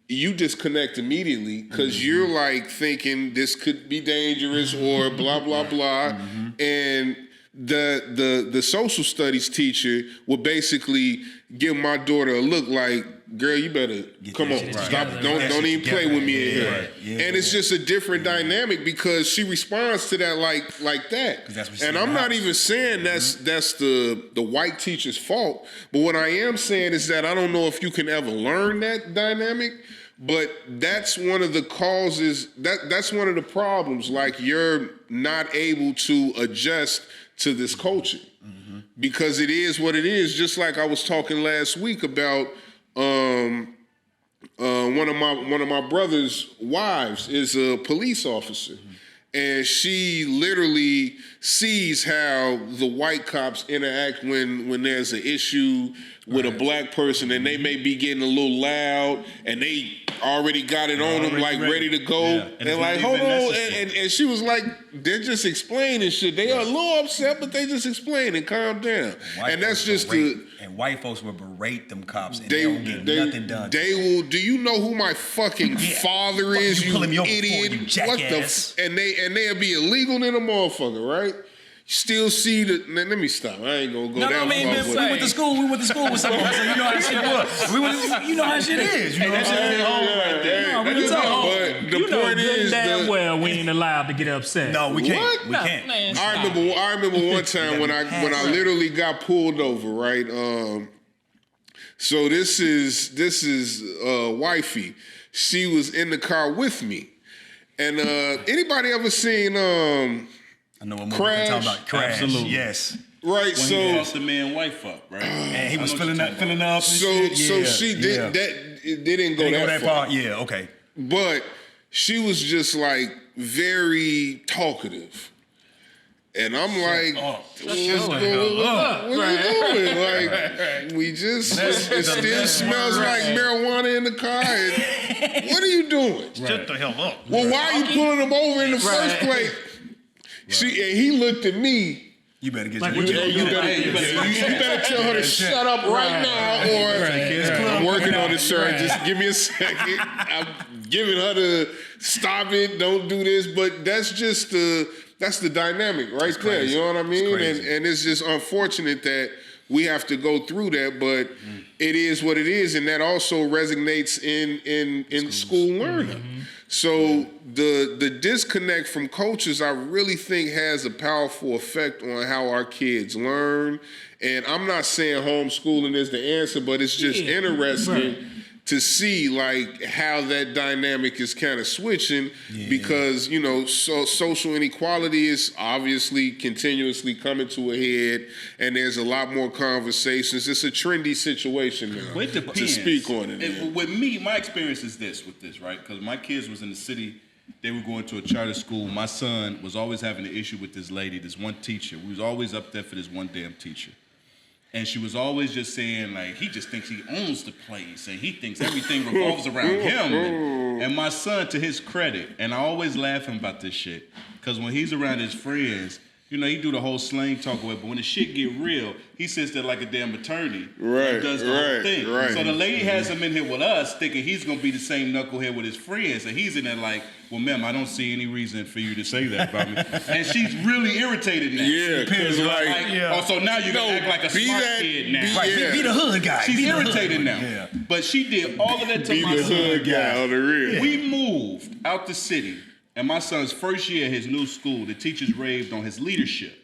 you disconnect immediately because you're like thinking this could be dangerous or blah, blah, blah. And the social studies teacher would basically give my daughter a look like, girl, you better come on, stop, don't even play with me in here. And it's just a different dynamic because she responds to that like that. And I'm not even saying that's the white teacher's fault, but what I am saying is that I don't know if you can ever learn that dynamic, but that's one of the causes, that's one of the problems, like you're not able to adjust to this culture because it is what it is. Just like I was talking last week about one of my brother's wives is a police officer, and she literally sees how the white cops interact when there's an issue with a black person and they may be getting a little loud and they already got it on them, like ready to go. And like, hold on. And she was like, they're just explaining shit. They are a little upset, but they just explain and calm down. And that's just and white folks will berate them cops and they don't get nothing done. They will, do you know who my fucking father is, you idiot? You jackass. And they'll be illegal in a motherfucker, right? Still see the. Let me stop. I ain't gonna go that far. We went to school with someone, so you know how shit was. You know how shit is. You know what I'm saying? But the point is, damn well we ain't allowed to get upset. No, we can't. What? We can't. Man, I remember one time when I literally got pulled over. Right. So this is wifey. She was in the car with me, and anybody ever seen I know what movie Crash? you're talking about. Crash. Absolutely. Yes. Right, When so he lost the man wife up, right? And he was filling up. So she did that. It didn't go that far. Yeah, okay. But she was just like very talkative. And I'm like, what's going on? What are you doing? Like, we just, it still smells like marijuana in the car. And what are you doing? Shut the hell up. Well, why are you pulling him over in the first place? And he looked at me. You better get You better tell her to shut up right now, or I'm working on it, sir. Just give me a second. I'm giving her to stop it. Don't do this. But that's just that's the dynamic right there. You know what I mean? And it's just unfortunate that we have to go through that, but it is what it is, and that also resonates in school learning. So the disconnect from cultures, I really think, has a powerful effect on how our kids learn. And I'm not saying homeschooling is the answer, but it's just interesting to see like how that dynamic is kind of switching because, you know, so social inequality is obviously continuously coming to a head, and there's a lot more conversations. It's a trendy situation now to speak on it. And with me, my experience is with this, right? Because my kids was in the city. They were going to a charter school. My son was always having an issue with this lady, this one teacher. We was always up there for this one damn teacher. And she was always just saying, like, he just thinks he owns the place and he thinks everything revolves around him. And my son, to his credit, and I always laugh him about this shit, because when he's around his friends, you know, he do the whole slang talk away, but when the shit get real, he sits there like a damn attorney and does the whole thing. Right. So the lady has him in here with us thinking he's going to be the same knucklehead with his friends, and he's in there like, well, ma'am, I don't see any reason for you to say that about me. And she's really irritated now. Yeah, because oh, so now you're going to act like a smart kid now. Be the hood guy. She's irritated now. Yeah. But she did all of that to my son. Be the hood guy on the real. We moved out the city. And my son's first year at his new school, the teachers raved on his leadership.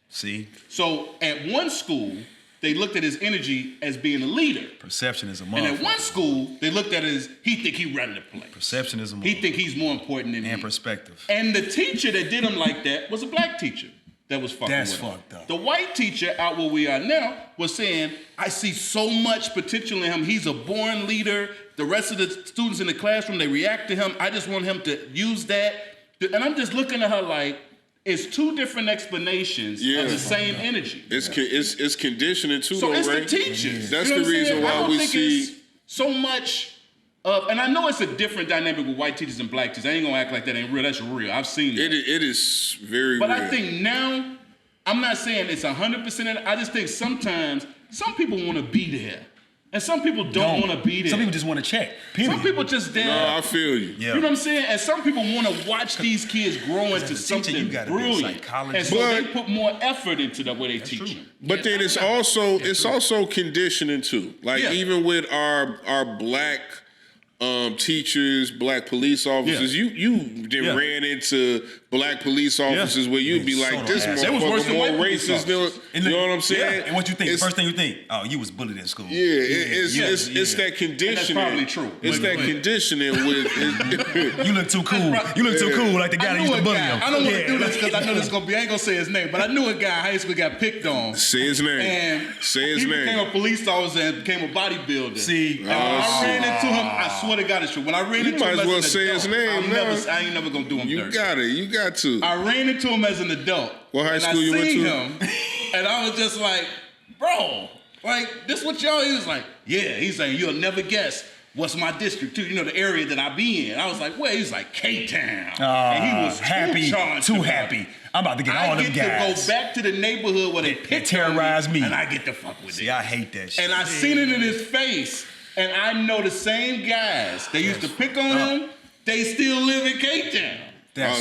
See? So at one school, they looked at his energy as being a leader. Perception is a motherfucker. And at one school, they looked at it as he think he running the place. Perception is a motherfucker. He think he's more important than me. And perspective. And the teacher that did him like that was a black teacher that was fucking with him. That's fucked up. The white teacher out where we are now was saying, I see so much potential in him. He's a born leader. The rest of the students in the classroom, they react to him. I just want him to use that. And I'm just looking at her like, it's two different explanations of the same energy. It's conditioning too, so though, it's right? the teachers. That's the reason why we see so much of, and I know it's a different dynamic with white teachers and black teachers. I ain't gonna act like that ain't real. That's real. I've seen that. It is very but real. I think now, I'm not saying it's 100%. I just think sometimes some people want to be there. And some people don't want to be there. Some people just want to check. Period. Some people just there. No, I feel you. Yeah. You know what I'm saying? And some people want to watch these kids grow into something brilliant. And so they put more effort into the way they teach them. But then it's also conditioning too. Like even with our black teachers, black police officers, you ran into black police officers where you'd be like, this motherfucker more racist than, you know what I'm saying? Yeah. And what you think? First thing you think, oh, you was bullied in school. Yeah, it's that conditioning. And that's probably true. It's that conditioning with... You look too cool. You look too cool like the guy that used to bully him. I don't want to do this because I know this is going to be, I ain't going to say his name, but I knew a guy in high school got picked on. Say his name. And he became a police officer and became a bodybuilder. See? And when I ran into him, I swear to God it's true. When I ran into him as well say his name. I ain't never going to do him dirty. You got to. I ran into him as an adult. What high school you went to? Him, and I was just like, bro, like, this what y'all, he was like, yeah. He's saying, you'll never guess what's my district too, you know, the area that I be in. I was like, well, he's like K-Town. And he was too happy. I'm about to get all them guys. I get to go back to the neighborhood where they terrorize me. And I get to fuck with it. See, I hate that shit. And I seen it in his face. And I know the same guys. They used to pick on him. They still live in K-Town.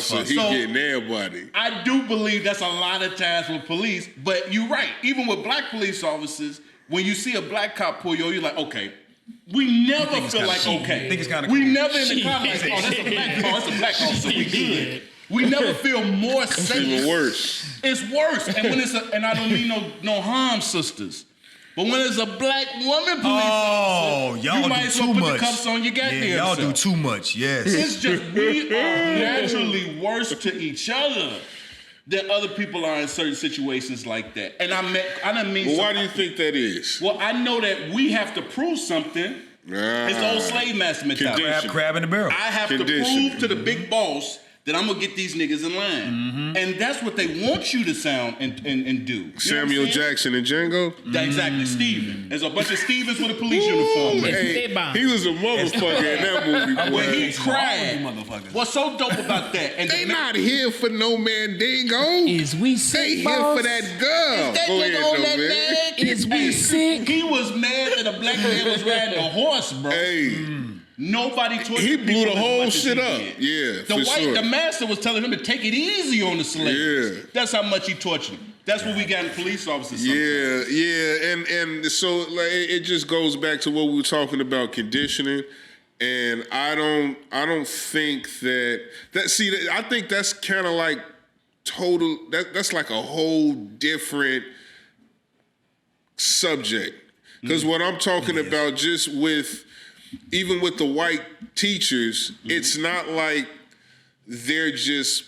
So he getting everybody. I do believe that's a lot of times with police, but you're right. Even with black police officers, when you see a black cop pull you over, you're like, okay. We never feel like okay. I think it's kind of cool. We never in the car like, oh, that's a black car. That's a black officer. We good. We never feel more safe. It's even worse. It's worse. And when it's and I don't mean no harm, sisters. But when it's a black woman police officer, y'all you might as well put the cuffs on your goddamn y'all self. do too much, yes. It's just we are naturally worse to each other than other people are in certain situations like that. And I didn't mean. Well, why do you think that is? Well, I know that we have to prove something. It's the old slave master mentality. Crab in the barrel. I have to prove to the big boss that I'm gonna get these niggas in line. Mm-hmm. And that's what they want you to sound and do. You Samuel Jackson and Django? Exactly, Steven. There's a bunch of Stevens with a police uniform. Hey, he was a motherfucker in that movie. When he cried, what's so dope about that? And they not here for no Mandingo. Is we sick, They here for that girl. Is that nigga on that man? Is we sick? He was mad that a black man was riding a horse, bro. Hey. Nobody tortured He blew the whole shit up. Did. Yeah, The master was telling him to take it easy on the slaves. Yeah. That's how much he tortured him. That's what we got in police officers sometimes. Yeah. And so like, it just goes back to what we were talking about, conditioning. And I don't think I think that's kind of like that's like a whole different subject. Because what I'm talking about just even with the white teachers, it's not like they're just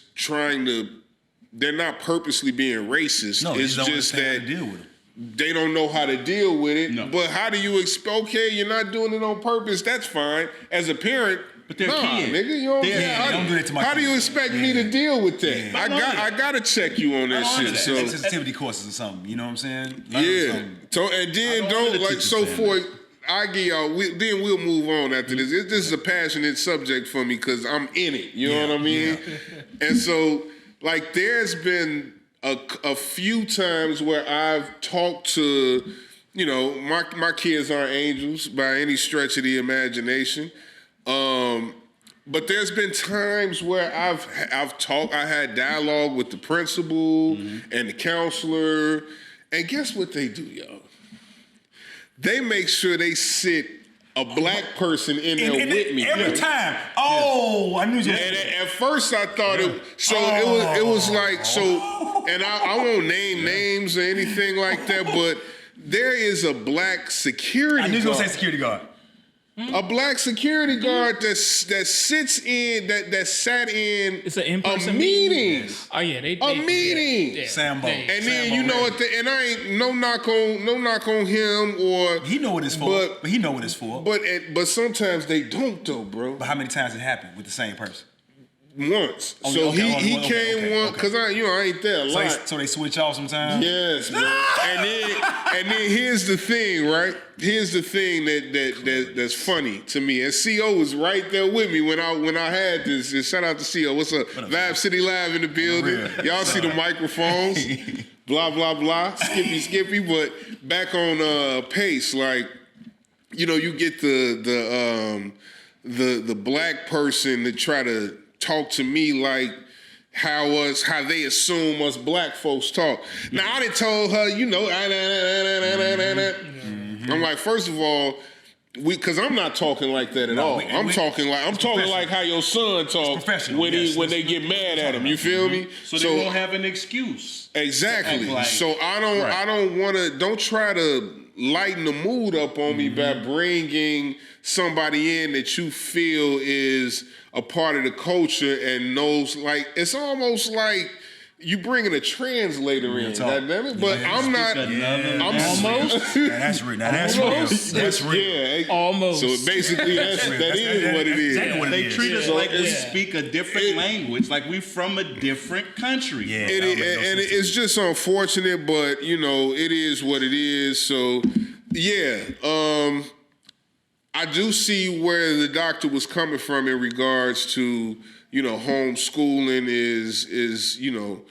they're not purposely being racist. No, it's just that deal with them. They don't know how to deal with it. No. But how do you okay, you're not doing it on purpose, that's fine. As a parent, But they're nah, kids. nigga, you don't, don't do that to my how do you kids. expect me to deal with that? Yeah. I gotta check you on that shit. So sensitivity courses or something. You know what I'm saying? yeah. So and then don't like so for. I give y'all. Then we'll move on after this. This is a passionate subject for me because I'm in it. You know what I mean? And so, like, there's been a few times where I've talked to, you know, my kids aren't angels by any stretch of the imagination. But there's been times where I've I had dialogue with the principal and the counselor, and guess what they do, y'all? They make sure they sit a black person in there with me every time. Oh, I knew you. And at first I thought it was like so, and I won't name names or anything like that, but there is a black security guard. I knew you were gonna say security guard. A black security guard that sits in that sat in It's an in-person meeting. Oh yeah, they meeting. Yeah, Sambo. And then you know what? And I ain't no knock on him or He know what it's for. But he know what it's for. but sometimes they don't though, bro. But how many times it happened with the same person? Once. Oh, So okay, he okay, came okay, one okay. because I ain't there a lot. So they switch off sometimes. Yes, bro. and then here's the thing, right? Here's the thing that's funny to me. And CO was right there with me when I had this. And shout out to CO. What's up? Vibe City Live in the building. Y'all see the microphones. Blah blah blah. Skippy. But back on Pace, like, you know, you get the black person to try to talk to me like how they assume us black folks talk. Now I done told her, you know, I'm like, first of all, because I'm not talking like that at all. I'm talking like how your son talks when they get mad at him. You feel me? So they won't have an excuse. Exactly. Like, so don't try to lighten the mood up on me by bringing somebody in that you feel is a part of the culture and knows, like, it's almost like you bringing a translator in, goddammit. But I'm not. I'm almost. That's real. That's real. Yeah, almost. So basically, that is what it is. Exactly what it They is. treat us like we speak a different language, like we from a different country. Yeah, it's just unfortunate, but you know, it is what it is. So yeah, I do see where the doctor was coming from in regards to, you know, homeschooling is you know,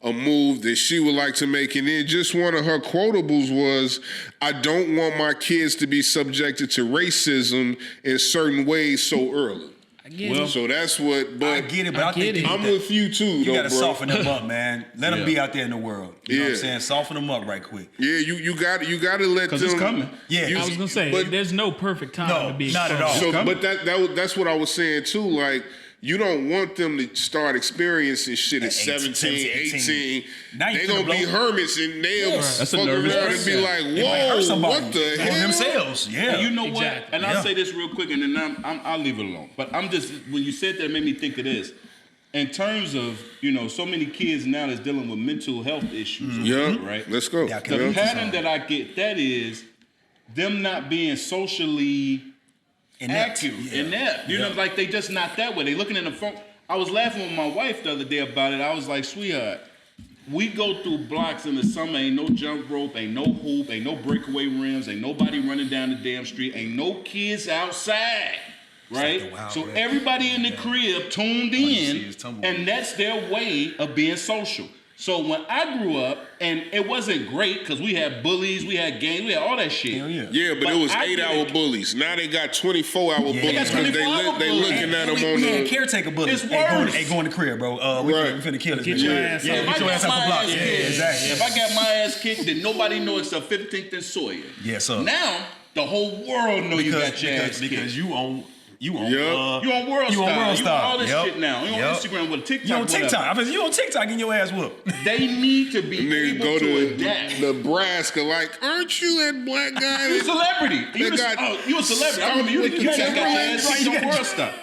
a move that she would like to make. And then just one of her quotables was, I don't want my kids to be subjected to racism in certain ways so early. I get it. So that's what, but I get it, but I think I'm with you too, you though, gotta bro. soften them up, man. Let them be out there in the world. You know what I'm Yeah. saying? Soften them up right quick. Yeah, you got to let them. Because it's coming. Yeah, I was gonna say, but- there's no perfect time to be not at all. So, but that's what I was saying too. Like, you don't want them to start experiencing shit at 17, 18. Now you They finna gonna be blow. hermits and they'll That's a fuck nervous around and be person. like, It might hurt whoa, somebody. what the On hell? themselves. Yeah. And you know what? Exactly. And I'll say this real quick, and then I'll leave it alone. But I'm just, when you said that, it made me think of this. In terms of, you know, so many kids now that's dealing with mental health issues, Yeah, right? let's go. Yeah, The Yeah. pattern that I get, that is them not being socially inept. You know, like they just not that way. They looking in the phone. I was laughing with my wife the other day about it. I was like, sweetheart, we go through blocks in the summer, ain't no jump rope, ain't no hoop, ain't no breakaway rims, ain't nobody running down the damn street, ain't no kids outside. Right? So everybody in the crib tuned in, and that's their way of being social. So when I grew up, and it wasn't great because we had bullies, we had gangs, we had all that shit. Yeah, but it was 8-hour bullies. Now they got 24-hour bullies because 24-hour they bullies. looking at them We on had the. caretaker bullies. It's Hey, worse. go in the crib, bro. We finna kill this Get bitch. your ass Yeah, up. get your ass off the block. Yeah, exactly. If I got my ass kicked, then nobody knows except 15th and Sawyer. Yes, sir. Now the whole world know you got your ass kicked. because you on You on World Star. You on all this shit now. You on Instagram with TikTok. You on TikTok. You on TikTok getting your ass whooped. They need to be Nigga able go to to adapt. Nebraska, like, aren't you that black guy? You a celebrity. You a celebrity. I remember you got your ass kicked on World Star.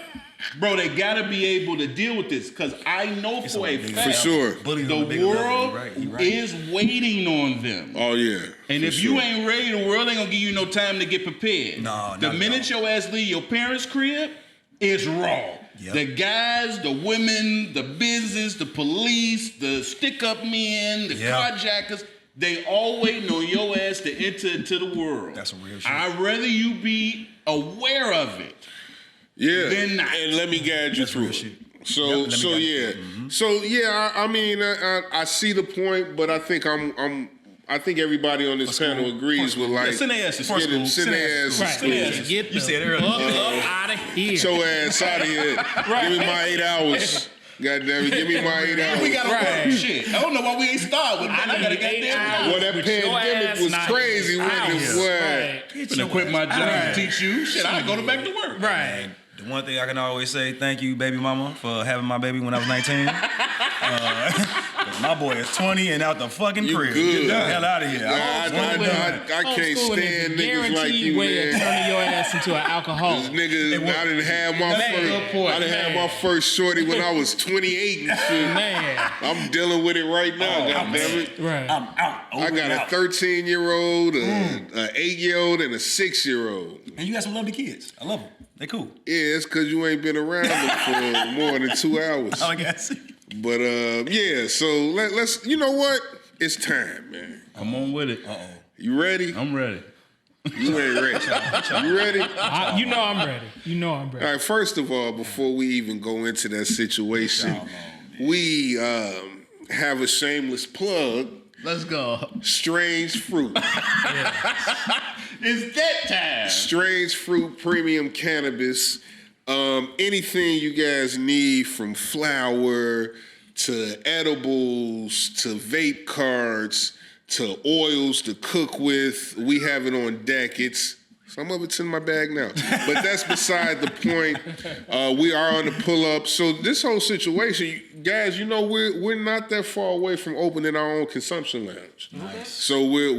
Bro, they gotta be able to deal with this because I know for a fact For sure. the world is waiting on them. Oh yeah. And if you ain't ready, the world ain't gonna give you no time to get prepared. No, the not at minute your ass leave your parents' crib, is raw. Yep. The guys, the women, the business, the police, the stick-up men, the carjackers, they all waiting on your ass to enter into the world. That's some real shit. I'd rather you be aware of it. Yeah. Than not. And let me guide you through it. So yeah. I mean, I see the point, but I think I think everybody on this panel agrees with like send their ass to send their ass to school. Get You said the earlier. fuck out of here. Get your ass out of here. Give me my 8 hours. God damn it, give me my 8 hours. We gotta work shit. I don't know why we ain't started with that. I gotta get there. Well, that pandemic was crazy, wasn't it? Right. I'm gonna quit my job to teach you. Shit, I go back to work. Right. The one thing I can always say, thank you, baby mama, for having my baby when I was 19. My boy is 20 and out the fucking crib. Good. Get the hell out of here. I can't stand niggas like you, way of man. turning your ass into an alcoholic. Niggas, I didn't have my first shorty when I was 28 and shit. Man. I'm dealing with it right now, goddammit. Right. I'm out. I got a 13-year-old, an 8-year-old, and a 6-year-old. And you got some lovely kids. I love them. They cool. Yeah, it's because you ain't been around them for more than 2 hours. I guess. But yeah, so let's. You know what? It's time, man. I'm on with it. You ready? I'm ready. You ain't ready. You ready? You know I'm ready. You know I'm ready. All right. First of all, before we even go into that situation, we have a shameless plug. Let's go. Strange Fruit. It's that time. Strange Fruit Premium Cannabis. Anything you guys need, from flour to edibles to vape cards to oils to cook with, we have it on deck. Some of it's in my bag now, but that's beside the point. We are on the pull up. So this whole situation, guys, you know, we're not that far away from opening our own consumption lounge. Nice. So we're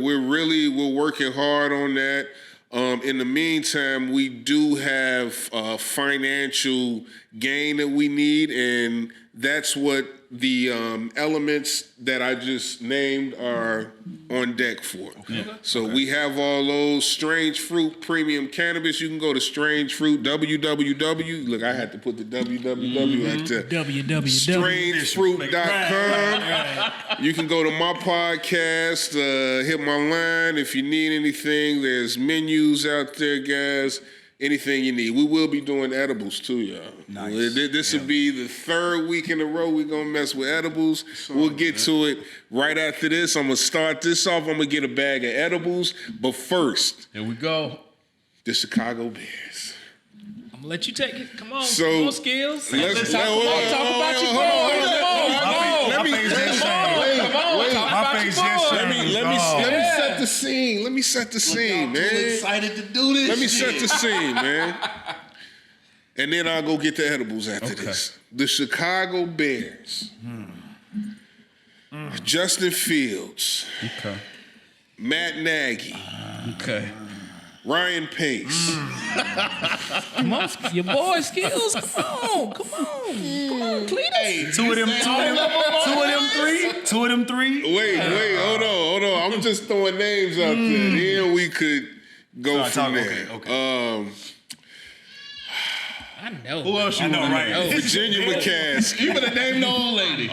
working hard on that. In the meantime, we do have financial gain that we need, and that's what the elements that I just named are on deck for. Okay. So we have all those. Strange Fruit Premium Cannabis. You can go to Strange Fruit, www. Look, I had to put the www at the strangefruit.com. You can go to my podcast, hit my line if you need anything. There's menus out there, guys. Anything you need. We will be doing edibles too, y'all. Nice. This will be the 3rd week in a row we're going to mess with edibles. We'll get to it right after this. I'm going to start this off. I'm going to get a bag of edibles. But first, here we go. The Chicago Bears. I'm going to let you take it. Come on. So, come on, Skills. Let's talk about your boy. Let me set the scene. Let me set the scene, man. I'm excited to do this. Let me set the scene, man. And then I'll go get the edibles after this. The Chicago Bears. Justin Fields. Okay. Matt Nagy. Okay. Ryan Pace. Come on, your boy Skills. Come on, Cletus. Hey, Two of them three. Wait, hold on. I'm just throwing names out there. Then we could go from there. Okay. I know. Who else you know, right? Virginia McCaskey. You better name the old lady.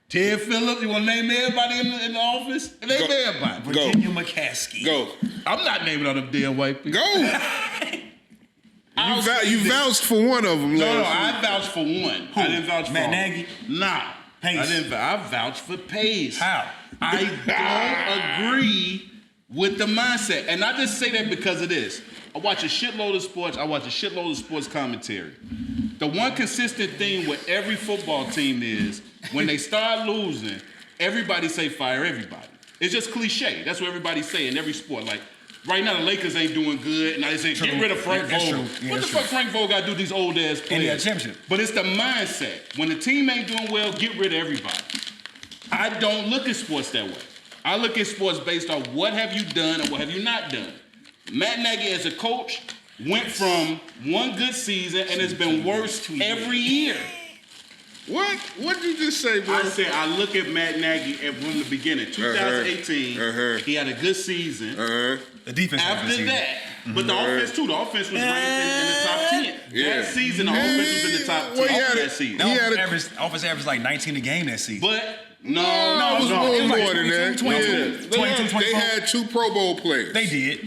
Ted Phillips. You want to name everybody in the office? Name everybody. Virginia McCaskey. Go. I'm not naming all them damn white people. Go. You vouched for one of them. No, I vouched for one. Who? I didn't vouch for Matt all. Nagy? Nah. Pace. I vouched for Pace. How? I don't agree with the mindset. And I just say that because of this. I watch a shitload of sports. I watch a shitload of sports commentary. The one consistent thing with every football team is when they start losing, everybody say fire everybody. It's just cliche. That's what everybody say in every sport. Like, right now the Lakers ain't doing good, and they say, get rid of Frank Vogel. What the fuck Frank Vogel got to do with these old ass players? And he got a championship. But it's the mindset. When the team ain't doing well, get rid of everybody. I don't look at sports that way. I look at sports based on what have you done and what have you not done. Matt Nagy as a coach went from one good season and it's been worse every year. What? What did you just say, bro? I said I look at Matt Nagy from the beginning. 2018, he had a good season. The defense After that, but the offense too. The offense was ranked in the top 10. That season, the offense was in the top 10 that season. Offense average like 19 a game that season. But no, it was more like than that. 22, 24. They had 2 Pro Bowl players. They did.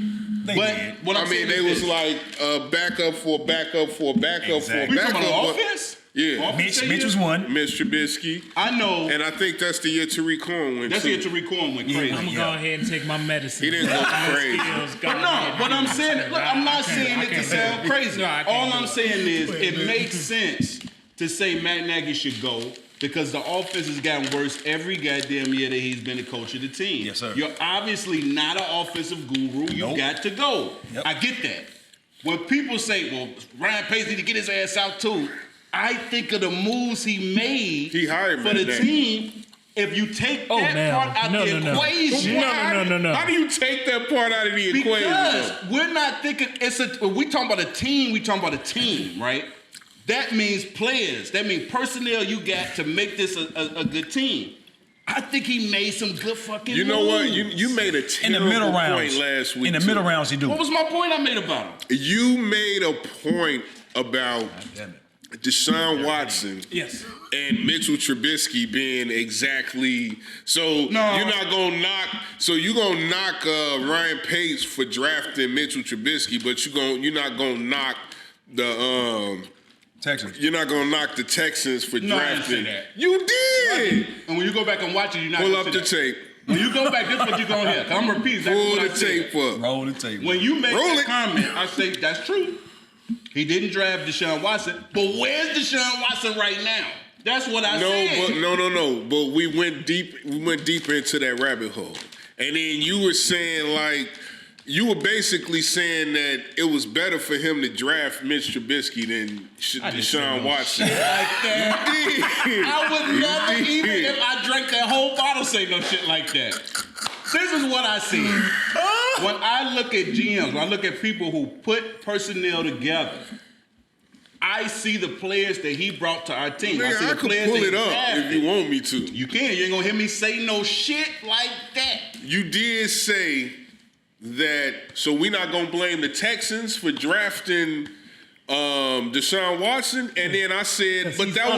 What I'm saying they was this. like backup for backup for backup for Exactly. We talking backup. about offense? Yeah. Mitch was one. Mitch Trubisky. I know. And I think that's the year Tariq Cohen went That's too. the year Tariq Cohen went crazy. I'm gonna go ahead and take my medicine. He didn't go crazy. But no, what I'm saying, look, I'm not saying it to sound crazy. All I'm saying is it makes sense to say Matt Nagy should go because the offense has gotten worse every goddamn year that he's been the coach of the team. Yes, sir. You're obviously not an offensive guru. You got to go. Yep. I get that. When people say, well, Ryan Pace need to get his ass out too, I think of the moves he made for the team. If you take that part out of the equation, No. How do you take that part out of the equation? Because we're not thinking when we talking about a team, we talking about a team, right? That means players. That means personnel you got to make this a good team. I think he made some good fucking moves. You know what? You made a terrible point last week. In the middle rounds, you do. What was my point I made about him? You made a point about Deshaun Watson and Mitchell Trubisky being exactly you're gonna knock Ryan Pace for drafting Mitchell Trubisky, but you're not gonna knock the Texans. You're not gonna knock the Texans for drafting. I didn't say that. You did. And when you go back and watch it, you're not Pull gonna up the see that. tape. When you go back, this is what you're gonna hear. I'm repeating exactly Pull what I the said. tape up. Roll the tape. When you make Roll that it. comment, I say that's true. He didn't draft Deshaun Watson, but where's Deshaun Watson right now? That's what I said. No. But we went deep into that rabbit hole. And then you were saying you were basically saying that it was better for him to draft Mitch Trubisky than Deshaun Watson. Shit like that. I would never even if I drank a whole bottle say no shit like that. This is what I see. When I look at GMs, when I look at people who put personnel together, I see the players that he brought to our team. Man, I see I the could players pull that it he up drafted. if you want me to. You can. You ain't gonna hear me say no shit like that. You did say that, so we're not gonna blame the Texans for drafting Deshaun Watson, and then I said, but that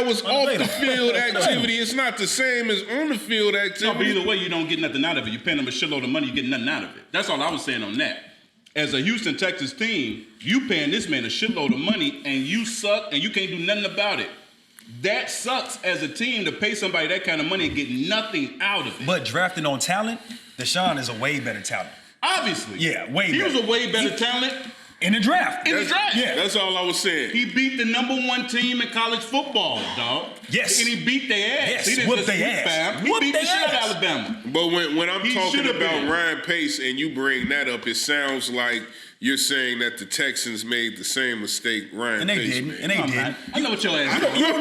was off the field activity. It's not the same as on the field No, activity. but either way, you don't get nothing out of it. You paying them a shitload of money, you get nothing out of it. That's all I was saying on that. As a Houston Texans team, you paying this man a shitload of money, and you suck, and you can't do nothing about it. That sucks as a team to pay somebody that kind of money and get nothing out of it. But drafting on talent, Deshaun is a way better talent. Obviously. Yeah, way He better. was a way better talent. In the draft. Yeah, that's all I was saying. He beat the #1 team in college football, dog. Yes. And he beat their ass. Yes, He didn't whooped just their beat ass. them. He Whooped beat the their shit out of ass. Alabama. But when I'm He talking should've about been. Ryan Pace and you bring that up, it sounds like you're saying that the Texans made the same mistake Ryan And they Pace didn't. made. And they didn't. I know what your ass I is. don't We don't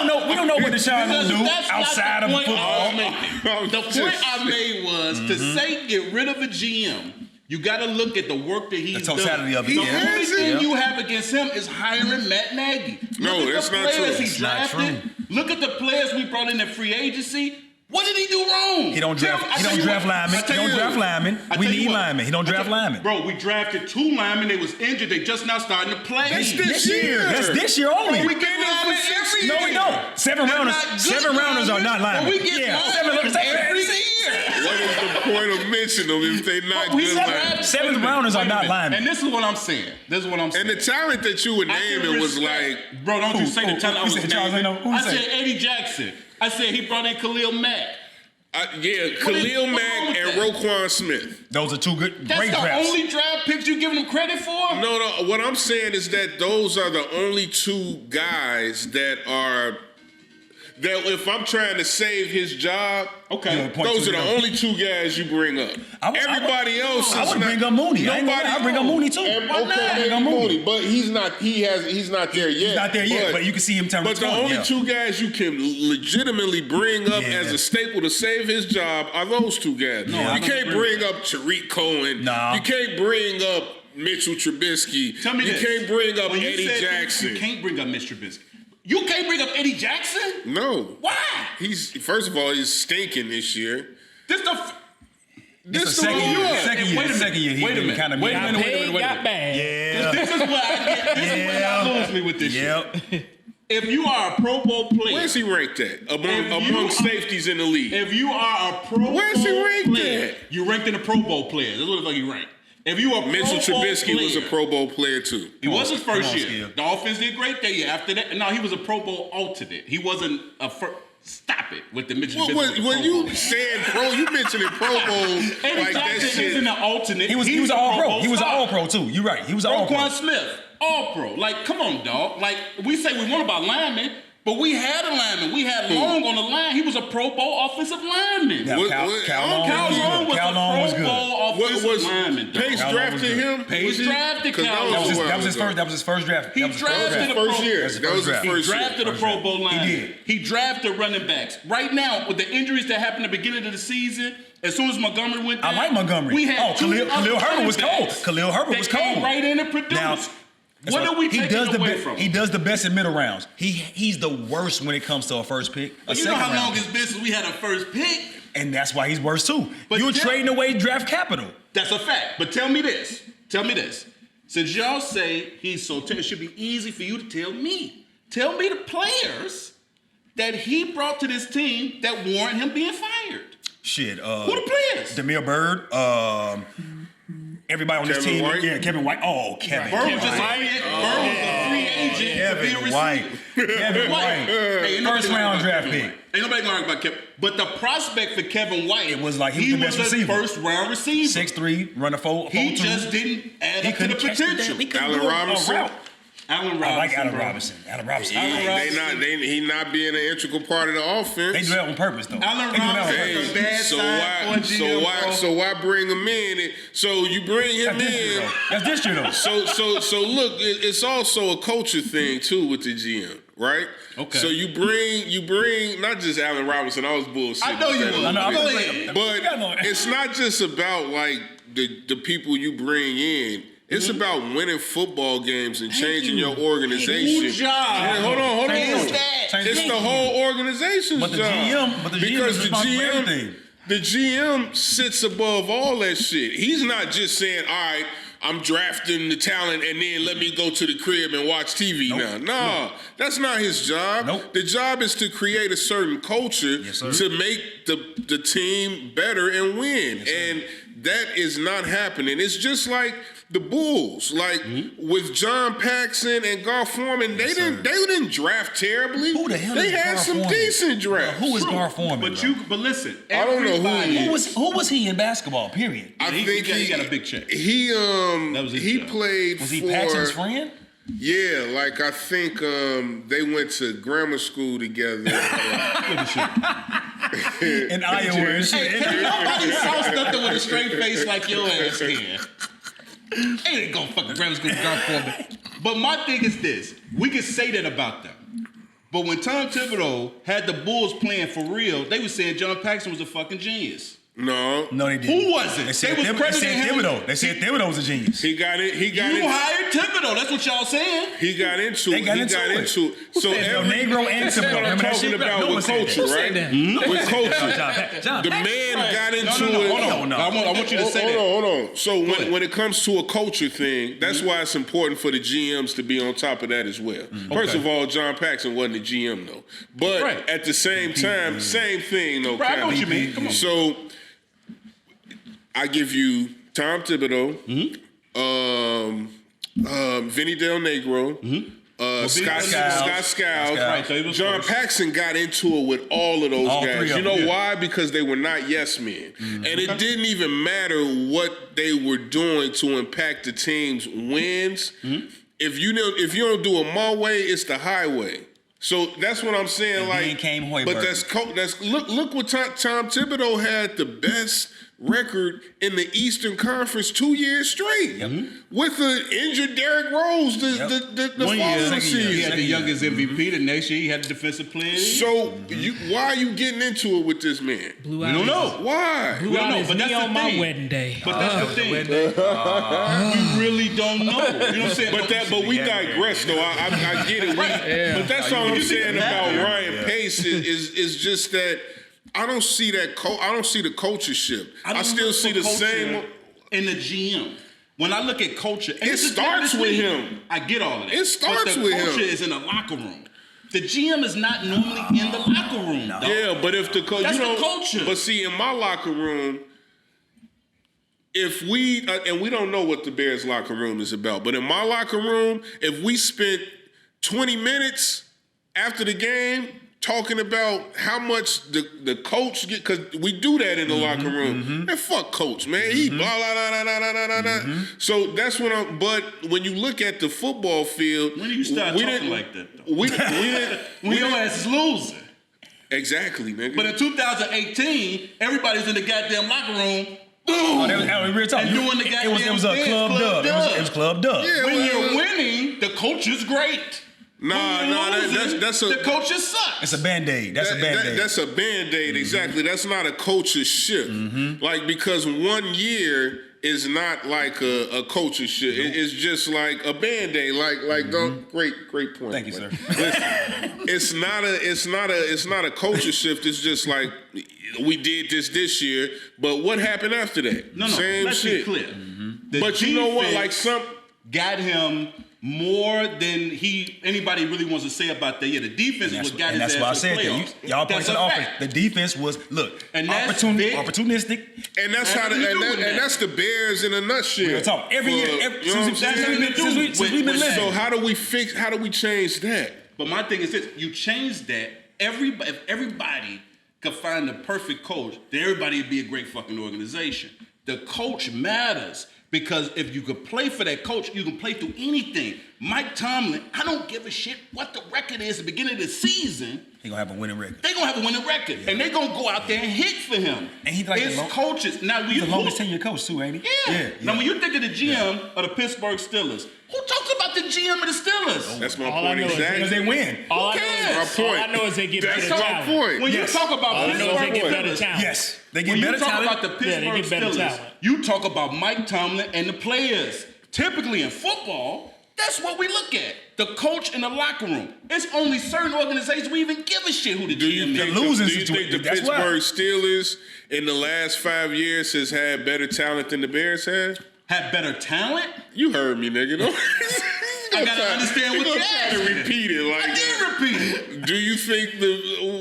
know. We don't know what Deshaun Because will do that's not outside the of point I was football. making. The point I made was to say get rid of a GM. You got to look at the work that he's done. The totality of it, The yeah. only thing Yeah. you have against him is hiring Matt Nagy. No, Look at that's the not true. players he It's not drafted. true. Look at the players we brought in the free agency. What did he do wrong? He don't draft. He don't draft linemen. He don't draft linemen. We need linemen. He don't draft linemen. Bro, we drafted 2 linemen. They was injured. They just now starting to play. That's this year. That's this year only. Bro, we get linemen every No, year. we don't. Seven They're rounders. not good 7 rounders are not linemen. But we get linemen every year. What is the point of mentioning them if they not We good said linemen? 7 rounders are not linemen. And this is what I'm saying. And the talent that you were I can naming was respect- like, bro, don't you say the talent I Who was said Charles naming. Leno? Who I said? said Eddie Jackson. I said he brought in Khalil Mack. Khalil what's Mack wrong with and that? Roquan Smith. Those are 2 good, That's great the drafts. only draft picks you giving him credit for? No. What I'm saying is that those are the only 2 guys that if I'm trying to save his job, Okay. those are the only 2 guys you bring up. Everybody else is I would not. bring up Mooney. I bring up Mooney too. Okay, maybe Mooney, but he's not. He's not there yet. He's not there yet, but you can see him turn. But the only 2 guys you can legitimately bring up Yeah. as a staple to save his job are those 2 guys. No, I you can't bring up Tariq Cohen. Nah. You can't bring up Mitchell Trubisky. Tell me you this. can't bring up When you Eddie said Jackson. You can't bring up Mr. Trubisky. You can't bring up Eddie Jackson? No. Why? He's first of all, he's stinking this year. It's the second year. Wait a minute. Kind of Wait a minute. Got bad. Yeah. This is where I get. This is where y'all lose me with this shit. If you are a Pro Bowl player, where's he ranked at among safeties in the league? If you are a Pro Where's he Bowl ranked player, at? you ranked in the Pro Bowl players. That's what the fuck you ranked. If you are Mitchell Pro Bowl Trubisky player, was a Pro Bowl player too. He was his first year. Skip. The offense did great that year. After that, no, he was a Pro Bowl alternate. He wasn't a first. Stop it with the Mitchell Trubisky. When you saying pro, you mentioning Pro Bowl like that shit. Isn't an alternate. He was an all pro. He was an all pro too. You're right. He was an all pro. Roquan Smith, all pro. Like, come on, dog. Like, we say we want about linemen, but we had a lineman. We had Long on the line. He was a Pro Bowl offensive lineman. Yeah, Cal Long was Pro good. Bowl offensive lineman. Pace drafted him? Pace drafted Cal Long. That was his first draft. He drafted That was his first year. He drafted a Pro Bowl lineman. He did. He drafted running backs. Right now, with the injuries that happened at the beginning of the season, as soon as Montgomery went down, I like Montgomery. We had Khalil Herbert was cold. Khalil Herbert was cold. Right in and produced. Now, what are we taking away from? He does the best in middle rounds. He's the worst when it comes to a first pick. You know how long it's been since we had a first pick? And that's why he's worse too. But You're trading away draft capital. That's a fact. But tell me this. Since y'all say he's so it should be easy for you to tell me. Tell me the players that he brought to this team that warrant him being fired. Shit. Who the players? Demir Bird. Everybody on this Kevin team. White? Yeah, Kevin White. Oh, Kevin. Bird was just a free agent to be a Kevin receiver. White. Kevin White. Hey, First round draft pick. Ain't nobody gonna argue about Kevin. But the prospect for Kevin White, It was like he was the best receiver. First round receiver. 6'3", run a 4.2. He just didn't add up to the potential. Allen Robinson. Allen Robinson. I like Allen bro. Robinson. He not being an integral part of the offense. They do that on purpose though. Allen They do that on Robinson. purpose. Bad sign for a GM, so why bring him in? So you bring him in. That's this year though. So look, it's also a culture thing too with the GM, right? Okay. So you bring not just Allen Robinson. I was bullshit. I know you was. Go ahead. But it's not just about like the people you bring in. It's about winning football games and changing your organization. Whose job? Yeah, hold on. Is that? It's the whole organization's But the job. GM because is responsible for everything. the GM sits above all that shit. He's not just saying, all right, I'm drafting the talent and then let me go to the crib and watch TV now. No, that's not his job. Nope. The job is to create a certain culture to make the team better and win. And that is not happening. It's just like the Bulls, like with John Paxson and Gar Forman, they didn't draft terribly. Who the hell they is had Gar some Forman? decent drafts. Who is Gar Forman? But listen, I don't know who everybody- he is. Who was he in basketball? Period. I He think he got a big check. He was his job. played Was he for Paxson's friend? Yeah, like I think they went to grammar school together. In Iowa and shit. Nobody saw something with a straight face like your ass can. Ain't gonna fucking grammar school Gar Forman. But my thing is this: we can say that about them. But when Tom Thibodeau had the Bulls playing for real, they were saying John Paxson was a fucking genius. No, they didn't. Who was it? They said was crediting him. Thibodeau. They said Thibodeau was a genius. he got it. He got You it. hired Thibodeau. That's what y'all saying. He got into They it. got He into got it. into it. So El Negro and that's what Thibodeau. I'm Remember that talking shit? about No one with said culture, that. right? With culture. John The man got into it. Hold on. I want you to say that. Hold on. So when it comes to a culture thing, that's why it's important for the GMs to be on top of that as well. First of all, John Paxson wasn't a GM though, but at the same time, same thing though. Right, I know what you mean. Come on. So I give you Tom Thibodeau, Vinny Del Negro. Scott Skiles. Right, so he was John first. Paxson got into it with all of those All guys. three of You know them, why? Because they were not yes men. And it didn't even matter what they were doing to impact the team's wins. If you don't do it my way, it's the highway. So that's what I'm saying. And like, then came Hoiberg. but that's look what Tom Thibodeau had the best record in the Eastern Conference 2 years straight with the injured Derrick Rose the 1 year, following season. he had the youngest MVP. The next year, he had the defensive player. of the year. So why are you getting into it with this man? Blew We out don't his- know. Why? Blew We don't out know, his but that's knee the on my thing. wedding day. But that's the thing. We really don't know. You know what I'm saying? But we digress though. I get it. But that's all I'm saying about Ryan Pace is just that I don't see that. I don't see the culture shift. I still see the same in the GM. When I look at culture, and it starts with him. I get all of that. It starts with him. The culture is in the locker room. The GM is not normally in the locker room. No. Yeah, but if the that's the culture. But see, in my locker room, if we and we don't know what the Bears locker room is about, but in my locker room, if we spent 20 minutes after the game talking about how much the coach get, because we do that in the locker room. And fuck coach, man. He blah, blah, blah, blah, blah, blah, blah. So that's when but when you look at the football field. When do you start talking like that, though? We didn't. When your ass is losing. Exactly, nigga. But in 2018, everybody's in the goddamn locker room. Boom! Oh, that was real talk. And doing the goddamn it was a club dub. It was club dub. Yeah, when you're winning, the culture's great. That's the culture sucks. It's a Band-Aid. That's a Band-Aid. That's a Band-Aid, exactly. That's not a culture shift. Like, because 1 year is not like a culture shift. It's just like a Band-Aid. Like great point. Thank you, sir. Listen, it's not a culture shift. It's just like we did this year, but what happened after that? No, same let's shit. be clear. But you know what? Like got him more than anybody really wants to say about that. Yeah, the defense is what got his ass. That's why I said that. Y'all point to the offense. The defense was opportunistic. And that's and that's the Bears in a nutshell. We'll talk every year. Since we've been living. So how do we change that? But my thing is this: you change that. If everybody could find the perfect coach, then everybody would be a great fucking organization. The coach matters. Because if you could play for that coach, you can play through anything. Mike Tomlin, I don't give a shit what the record is at the beginning of the season. He gonna have a winning record. They gonna have a winning record, and they gonna go out there and hit for him. And he's like coaches. Now, he's the longest tenured coach too, ain't he? Yeah. Now, when you think of the GM of the Pittsburgh Steelers, who talks about the GM of the Steelers? That's my point exactly. Because they win. Who cares? All I know is they get better talent. Point. When you talk about Pittsburgh Steelers, yes, they get better talent. When you talk about the Pittsburgh Steelers, you talk about Mike Tomlin and the players. Typically in football, that's what we look at. The coach in the locker room. It's only certain organizations we even give a shit who the GM is. Do you think the Pittsburgh Steelers in the last 5 years has had better talent than the Bears have? Had better talent? You heard me, nigga. I gotta understand what you're asking. To repeat it like I did repeat it. Do you think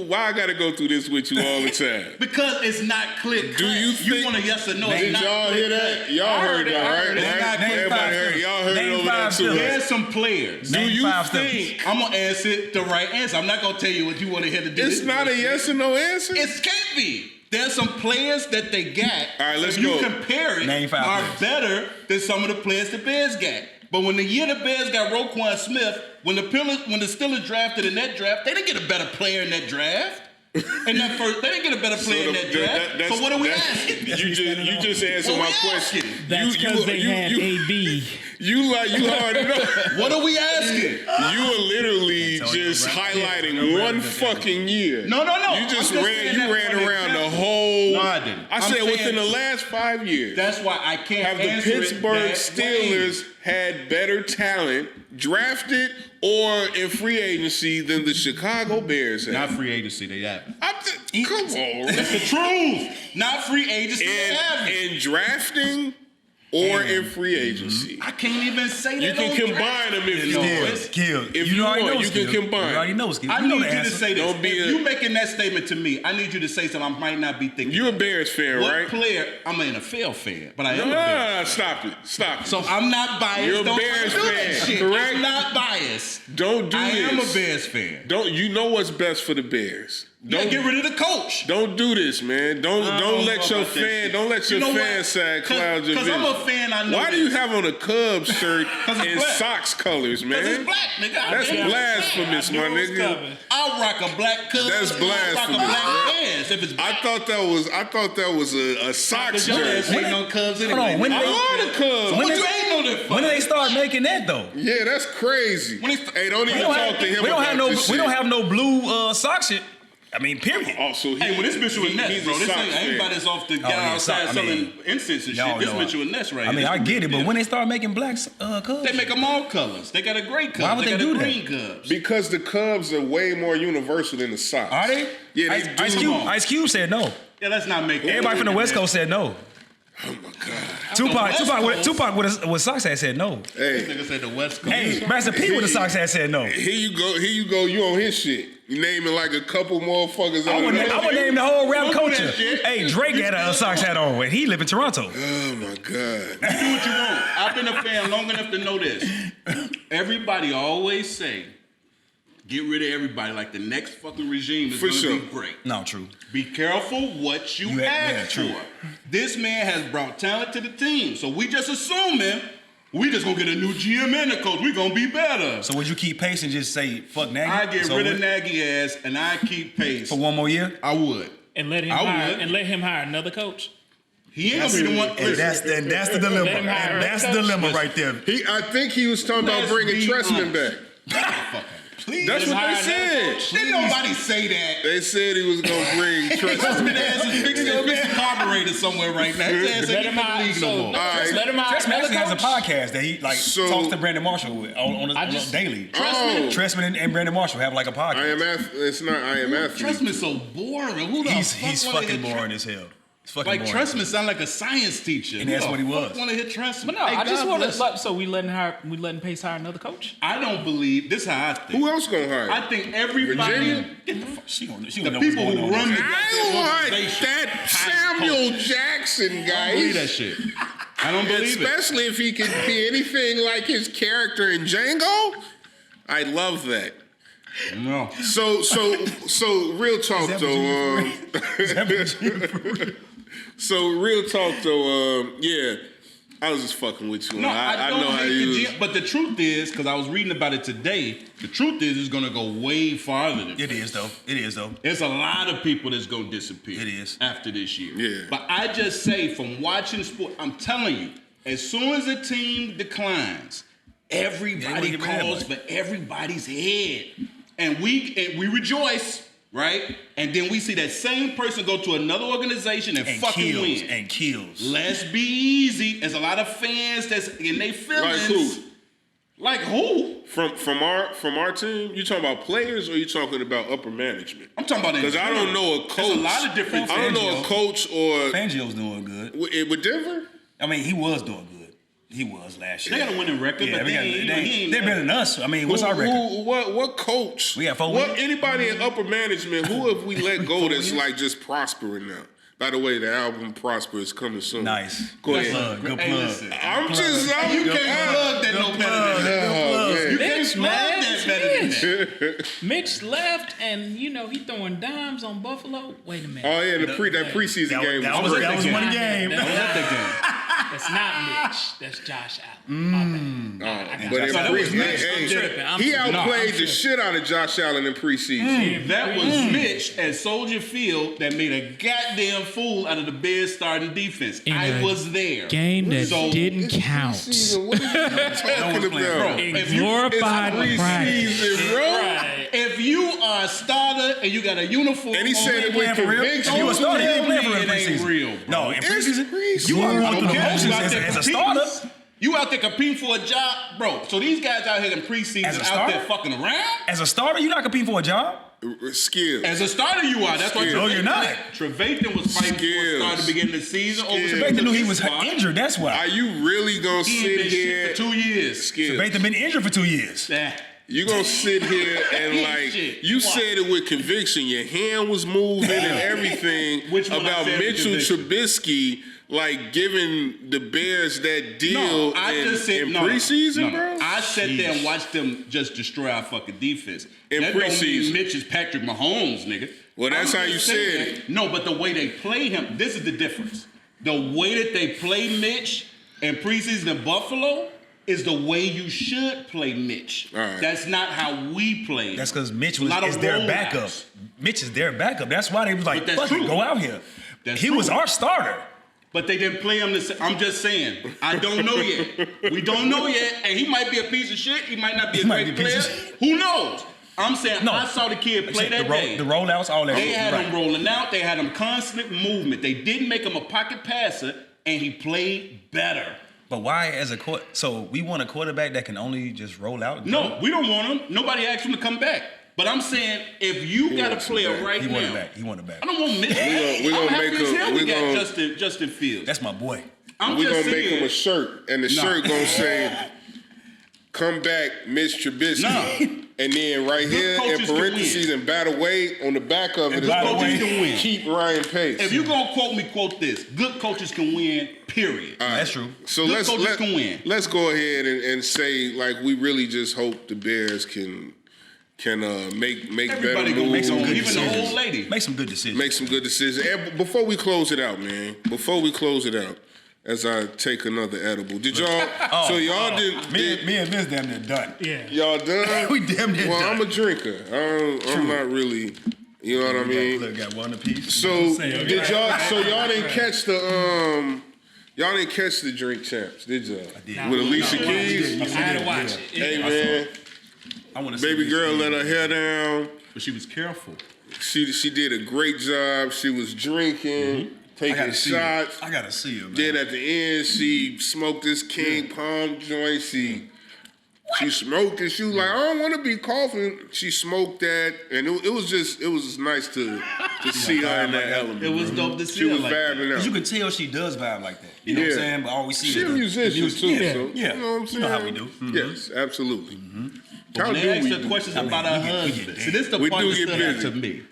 why I gotta go through this with you all the time? Because it's not clear. Do you think you want a yes or no? Did y'all hear that? Y'all heard that, right? Everybody heard. Y'all heard it over there too. There's some players. Do you think? I'm gonna answer the right answer. I'm not gonna tell you what you want to hear to do. It's not a yes or no answer. It can't be. There's some players that they got. All right, let's go. You compare it, are better than some of the players the Bears got. But when the year the Bears got Roquan Smith, when the Steelers drafted in that draft, they didn't get a better player in that draft. They didn't get a better player in that draft. So what are we asking? You just answered my question. That's because they had AB. You already know. What are we asking? You are literally just highlighting one fucking year. No. You just ran around the whole. No, I didn't. I said within the last 5 years. That's why I can't have the Pittsburgh Steelers had better talent drafted or in free agency than the Chicago Bears had. Not free agency, they haven't. Come on, that's the truth. Not free agency, they haven't. In drafting or in free agency. I can't even say that. You can combine them if you want. If you want, you can combine. You already know Skip. I need you to say this. If you making that statement to me, I need you to say something I might not be thinking. You're a Bears fan, right? What player? I'm an NFL fan, but I am a Bears fan. Stop it. So I'm not biased. You're a Bears fan, correct? I'm not biased. Don't do this. I am a Bears fan. You know what's best for the Bears. Don't get rid of the coach. Don't do this, man. Don't let your fan side cloud your vision. Because I'm a fan, I know. Why do you have on a Cubs shirt in Sox colors, man? Because it's black, nigga. That's blasphemous, my nigga. I'll rock a black Cubs. That's blasphemous. I'll rock a black Bears if it's black. I thought that was a Sox jersey. Ain't no Cubs anyway. I love the Cubs. What you ain't on that for? When did they start making that though? Yeah, that's crazy. Hey, don't even talk to him. We don't have no blue Sox shit. I mean, period. Also, Hey, well, this Mitchell and Ness, bro. This ain't anybody's off the guy outside selling incense and shit. This Mitchell and Ness right here. I mean, I get it, but when they start making black Cubs, they make them all colors. They got a gray Cubs. Why would they do that? Green Cubs. because the Cubs are way more universal than the Sox. are they? Yeah, they do. Ice Cube said no. Yeah, let's not make that. Everybody from the West Coast said no. Oh my God. Tupac with Sox hat said no. This Hey, nigga said the West Coast. Hey, Master P with the Sox hat said no. here you go. Here you go. You on his shit. You naming like a couple motherfuckers. I would name the whole rap Don't do culture. that shit. Hey, Drake had a Sox hat on, and he live in Toronto. Oh my God. Do what you want. I've been a fan long enough to know this. Everybody always say, get rid of everybody. Like the next fucking regime is For going to sure. be great. No, true. Be careful what you ask true. for. This man has brought talent to the team. So we just assuming we just going to get a new GM and a coach. We going to be better. So would you keep pace and just say fuck Nagy? I get So rid of what- Nagy ass and I keep pace. for one more year? I would. And let him hire another coach. He ain't going to be the one. And that's the dilemma. Let him hire And that's a the coach. dilemma right there. I think he was talking about Let's bringing be Trestman honest. back. Please. That's what they hire said. Didn't nobody say that. They said he was gonna bring Trestman. Trustman ass is fixing a carburetor somewhere right now. His ass Let ain't him in the hire. league no So more. right. let him hire Trestman another actually has a coach. podcast that he So- talks to Brandon Marshall with on a daily. Oh, Trestman and Brandon Marshall have like a podcast. It's not I am athlete. Trustman's so boring. Who the He's fuck wanna fucking hear boring as hell. It's fucking Like boring. Trustman sound like a science teacher. And that's what he was. Want to hit Trustman? But no, Hey, I just God want bless. to. So we letting Pace hire another coach. I don't believe this. Is how I think. Who else gonna hire? I think everybody. Virginia? Get the fuck. She don't The know people what's who going run on. the I don't like organization. that Samuel Jackson I don't guy. believe that shit. I don't believe it. Especially if he could be anything like his character in Django. I love that. No. So real talk Is that though. So real talk though. Yeah, I was just fucking with you. No, I don't know how hate you. the GM, but the truth is, because I was reading about it today, the truth is it's going to go way farther than It is though. There's a lot of people that's going to disappear. It is. After this year. Yeah. But I just say from watching sport, I'm telling you, as soon as a team declines, everybody get rid of calls for everybody's head. And we rejoice, right? And then we see that same person go to another organization and fucking win. And kills. Let's be easy. There's a lot of fans that's in their feelings. Like who? Like who? From our team, you talking about players or you talking about upper management? I'm talking about Because I don't know a coach. There's a lot of different. I don't know a coach or Fangio's doing good. with Denver. I mean, he was doing good. He was last year. They got a winning record, Yeah, but they're better than us. I mean, what's our record? What coach? We got 4 What wins. anybody in upper management? Who have we let go that's like just prospering now? By the way, the album "Prosper" is coming soon. Nice. Go Good ahead. plug. Good Hey, plug. listen. You can't plug that no better than that. You can't Mitch, plug man, that better than that. Mitch left, and he throwing dimes on Buffalo. Wait a minute. Oh yeah, that preseason game. That was great. one game. That's not Mitch. That's Josh Allen. My bad. But in that was preseason, Mitch. hey, I'm tripping. I'm he tripping. outplayed I'm the tripping. shit out of Josh Allen in preseason. That was Mitch at Soldier Field that made a goddamn fool out of the Bears starting defense. I was there. Game that So- didn't count. Preseason, what are you talking playing, about? In If you- glorified It's practice. preseason, bro. Right. If you are a starter and you got a uniform, And he said it with Playing for real? conviction. If you a starter, you ain't playing for real It ain't preseason. real, bro. No, in It's preseason, preseason. you are going through the Okay, motions you out as there a competing. starter. You out there competing for a job, bro. So these guys out here in preseason As a out starter? there fucking around. As a starter, you're not competing for a job. Skills. As a starter, you are. That's why No, you're not. Trevathan was fighting for a start at the beginning of the season. Over Skills. Trevathan knew he was spot. injured. That's Are why. you really gonna He ain't sit been here? shit for 2 years. Skills. Trevathan been injured for 2 years. You gonna sit here and like Shit. you Why? said it with conviction. Your hand was moving and everything Which one I about said with Mitchell conviction? Trubisky, like giving the Bears that deal No, I in, just said in no, preseason, no. bro. I sat there and watched them just destroy our fucking defense. In that don't preseason. mean Mitch is Patrick Mahomes, nigga. Well, that's I'm how just you saying said that. it. No, but the way they play him, this is the difference. The way that they play Mitch in preseason in Buffalo is the way you should play Mitch. All right. That's not how we play. That's because Mitch A lot of is their rollouts. backup. Mitch is their backup. That's why they was like, But that's fuck it, true. go out here. That's He was true. our starter. But they didn't play him the same. I'm just saying. I don't know yet. We don't know yet. And he might be a piece of shit. He might not be a He might great be a piece player. of Who knows? I'm saying I saw the kid play that day. The rollouts, all that. They had him rolling out. They had him constant movement. They didn't make him a pocket passer, and he played better. But why as a so we want a quarterback that can only just roll out? No, we don't want him. Nobody asked him to come back. But I'm saying, if you got a player right now, he want it back. I don't want Mitch. We're gonna make him. We got Justin Fields. That's my boy. We're gonna make him a shirt, and the shirt gonna say, "Come back, Mitch Trubisky." No. And then right here in parentheses and battle weight on the back of it is coaches can win. Keep Ryan Pace. If you're gonna quote me, quote this: good coaches can win. Period. Right. That's true. So good coaches can win. Let's go ahead and say, like, we really just hope the Bears can make Everybody better moves. Make some good even decisions. the old lady. Make some good decisions. Make some good decisions. And before we close it out, man. Before we close it out, as I take another edible, did y'all? Y'all didn't. Me and Vince damn near done. Yeah. Y'all done? We damn near well, done. I'm a drinker. I'm not really. You know what I mean? Look, got one apiece. So did y'all? So y'all didn't catch the Y'all didn't catch the Drink Champs, did y'all? I did. With Alicia Keys. I had to watch it. Hey man, I want to. baby girl let her hair down. But she was careful. She did a great job. She was drinking, taking shots. I gotta see her, man. Then at the end, she smoked this King Palm joint. She smoked it. She was like, I don't want to be coughing. She smoked that, and it was just nice to see her in that element. It was dope to see She her was like that. vibing out. You can tell she does vibe like that. You know what I'm saying? But all we see She is a musician too, yeah, so yeah. you know what I'm saying? You know how we do. Yes, absolutely. But when they asked her questions about her husband, see, this is the We part do that get stood out busy. to me.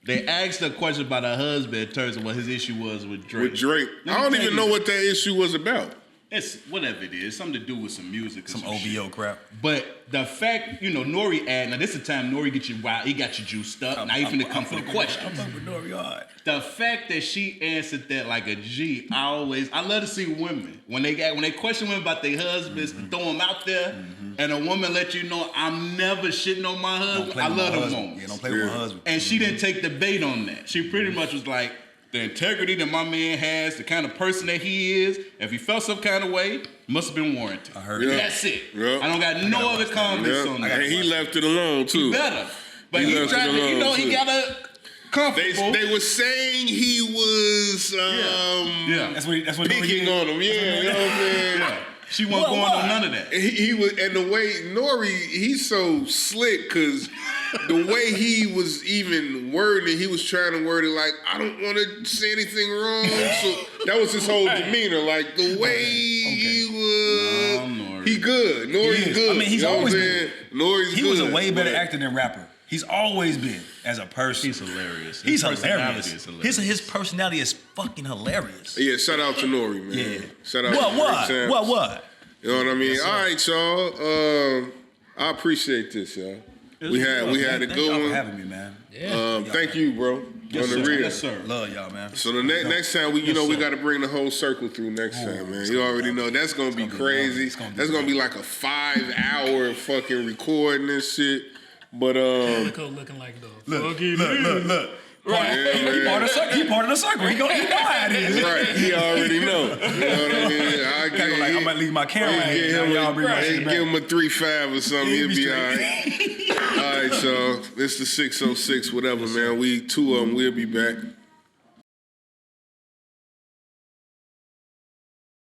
They asked her question about her husband in terms of what his issue was with Drake. With Drake, Let I me don't tell even you know what that issue was about. It's whatever it is, something to do with some music or Some shit. OVO crap. But the fact, Nori now this is the time Nori get you wild, he got you juiced up. Now he finna come for the question. I'm fucking with Nori hard. The fact that she answered that like a G, I love to see women when they question women about their husbands, throw them out there, and a woman let you know I'm never shitting on my husband. I love them moments. Yeah, don't play with my husband. And she didn't take the bait on that. She pretty much was like, the integrity that my man has, the kind of person that he is, if he felt some kind of way, must have been warranted. I heard Yeah. That's it. Yeah. I don't got no other comments on that. And he left it alone too. Better. But He he left tried it to, alone, he too. got a comfortable. They were saying he was yeah. That's what picking on him. Yeah, you know what I'm saying? Yeah. She wasn't going on none of that. He was, and the way Nori, he's so slick because the way he was even wording it, he was trying to word it like, I don't want to say anything wrong. So that was his whole demeanor. Like the way he was, Nori. he good. Nori's He is. good. I mean, he's you know always what I'm saying? Nori's He good. was a way better but- actor than rapper. He's always been as a person. He's hilarious. He's His personality hilarious. is hilarious. His personality is fucking hilarious. Yeah, shout out to Nori, man. Yeah. Shout out to Nori. What? You know what I mean? Yes, all right, y'all. I appreciate this, y'all. We had a Thank good y'all for one. having me, man. Thank you, bro. Yes, on the sir. real. Yes, sir. Love y'all, man. So the next time we got to bring the whole circle through next time, man. You already know that's gonna be crazy. That's gonna be like a 5-hour fucking recording and shit. But Nico looking like the Look. Right. Yeah, He man. part of the circle. He know how it is. right, he already know. You know what I mean? I'm gonna leave my camera here. Y'all bring my shit back. Give him a 3-5 or something. He'll be all straight. right. All right, so this the 606, whatever, man. We two of them. We'll be back.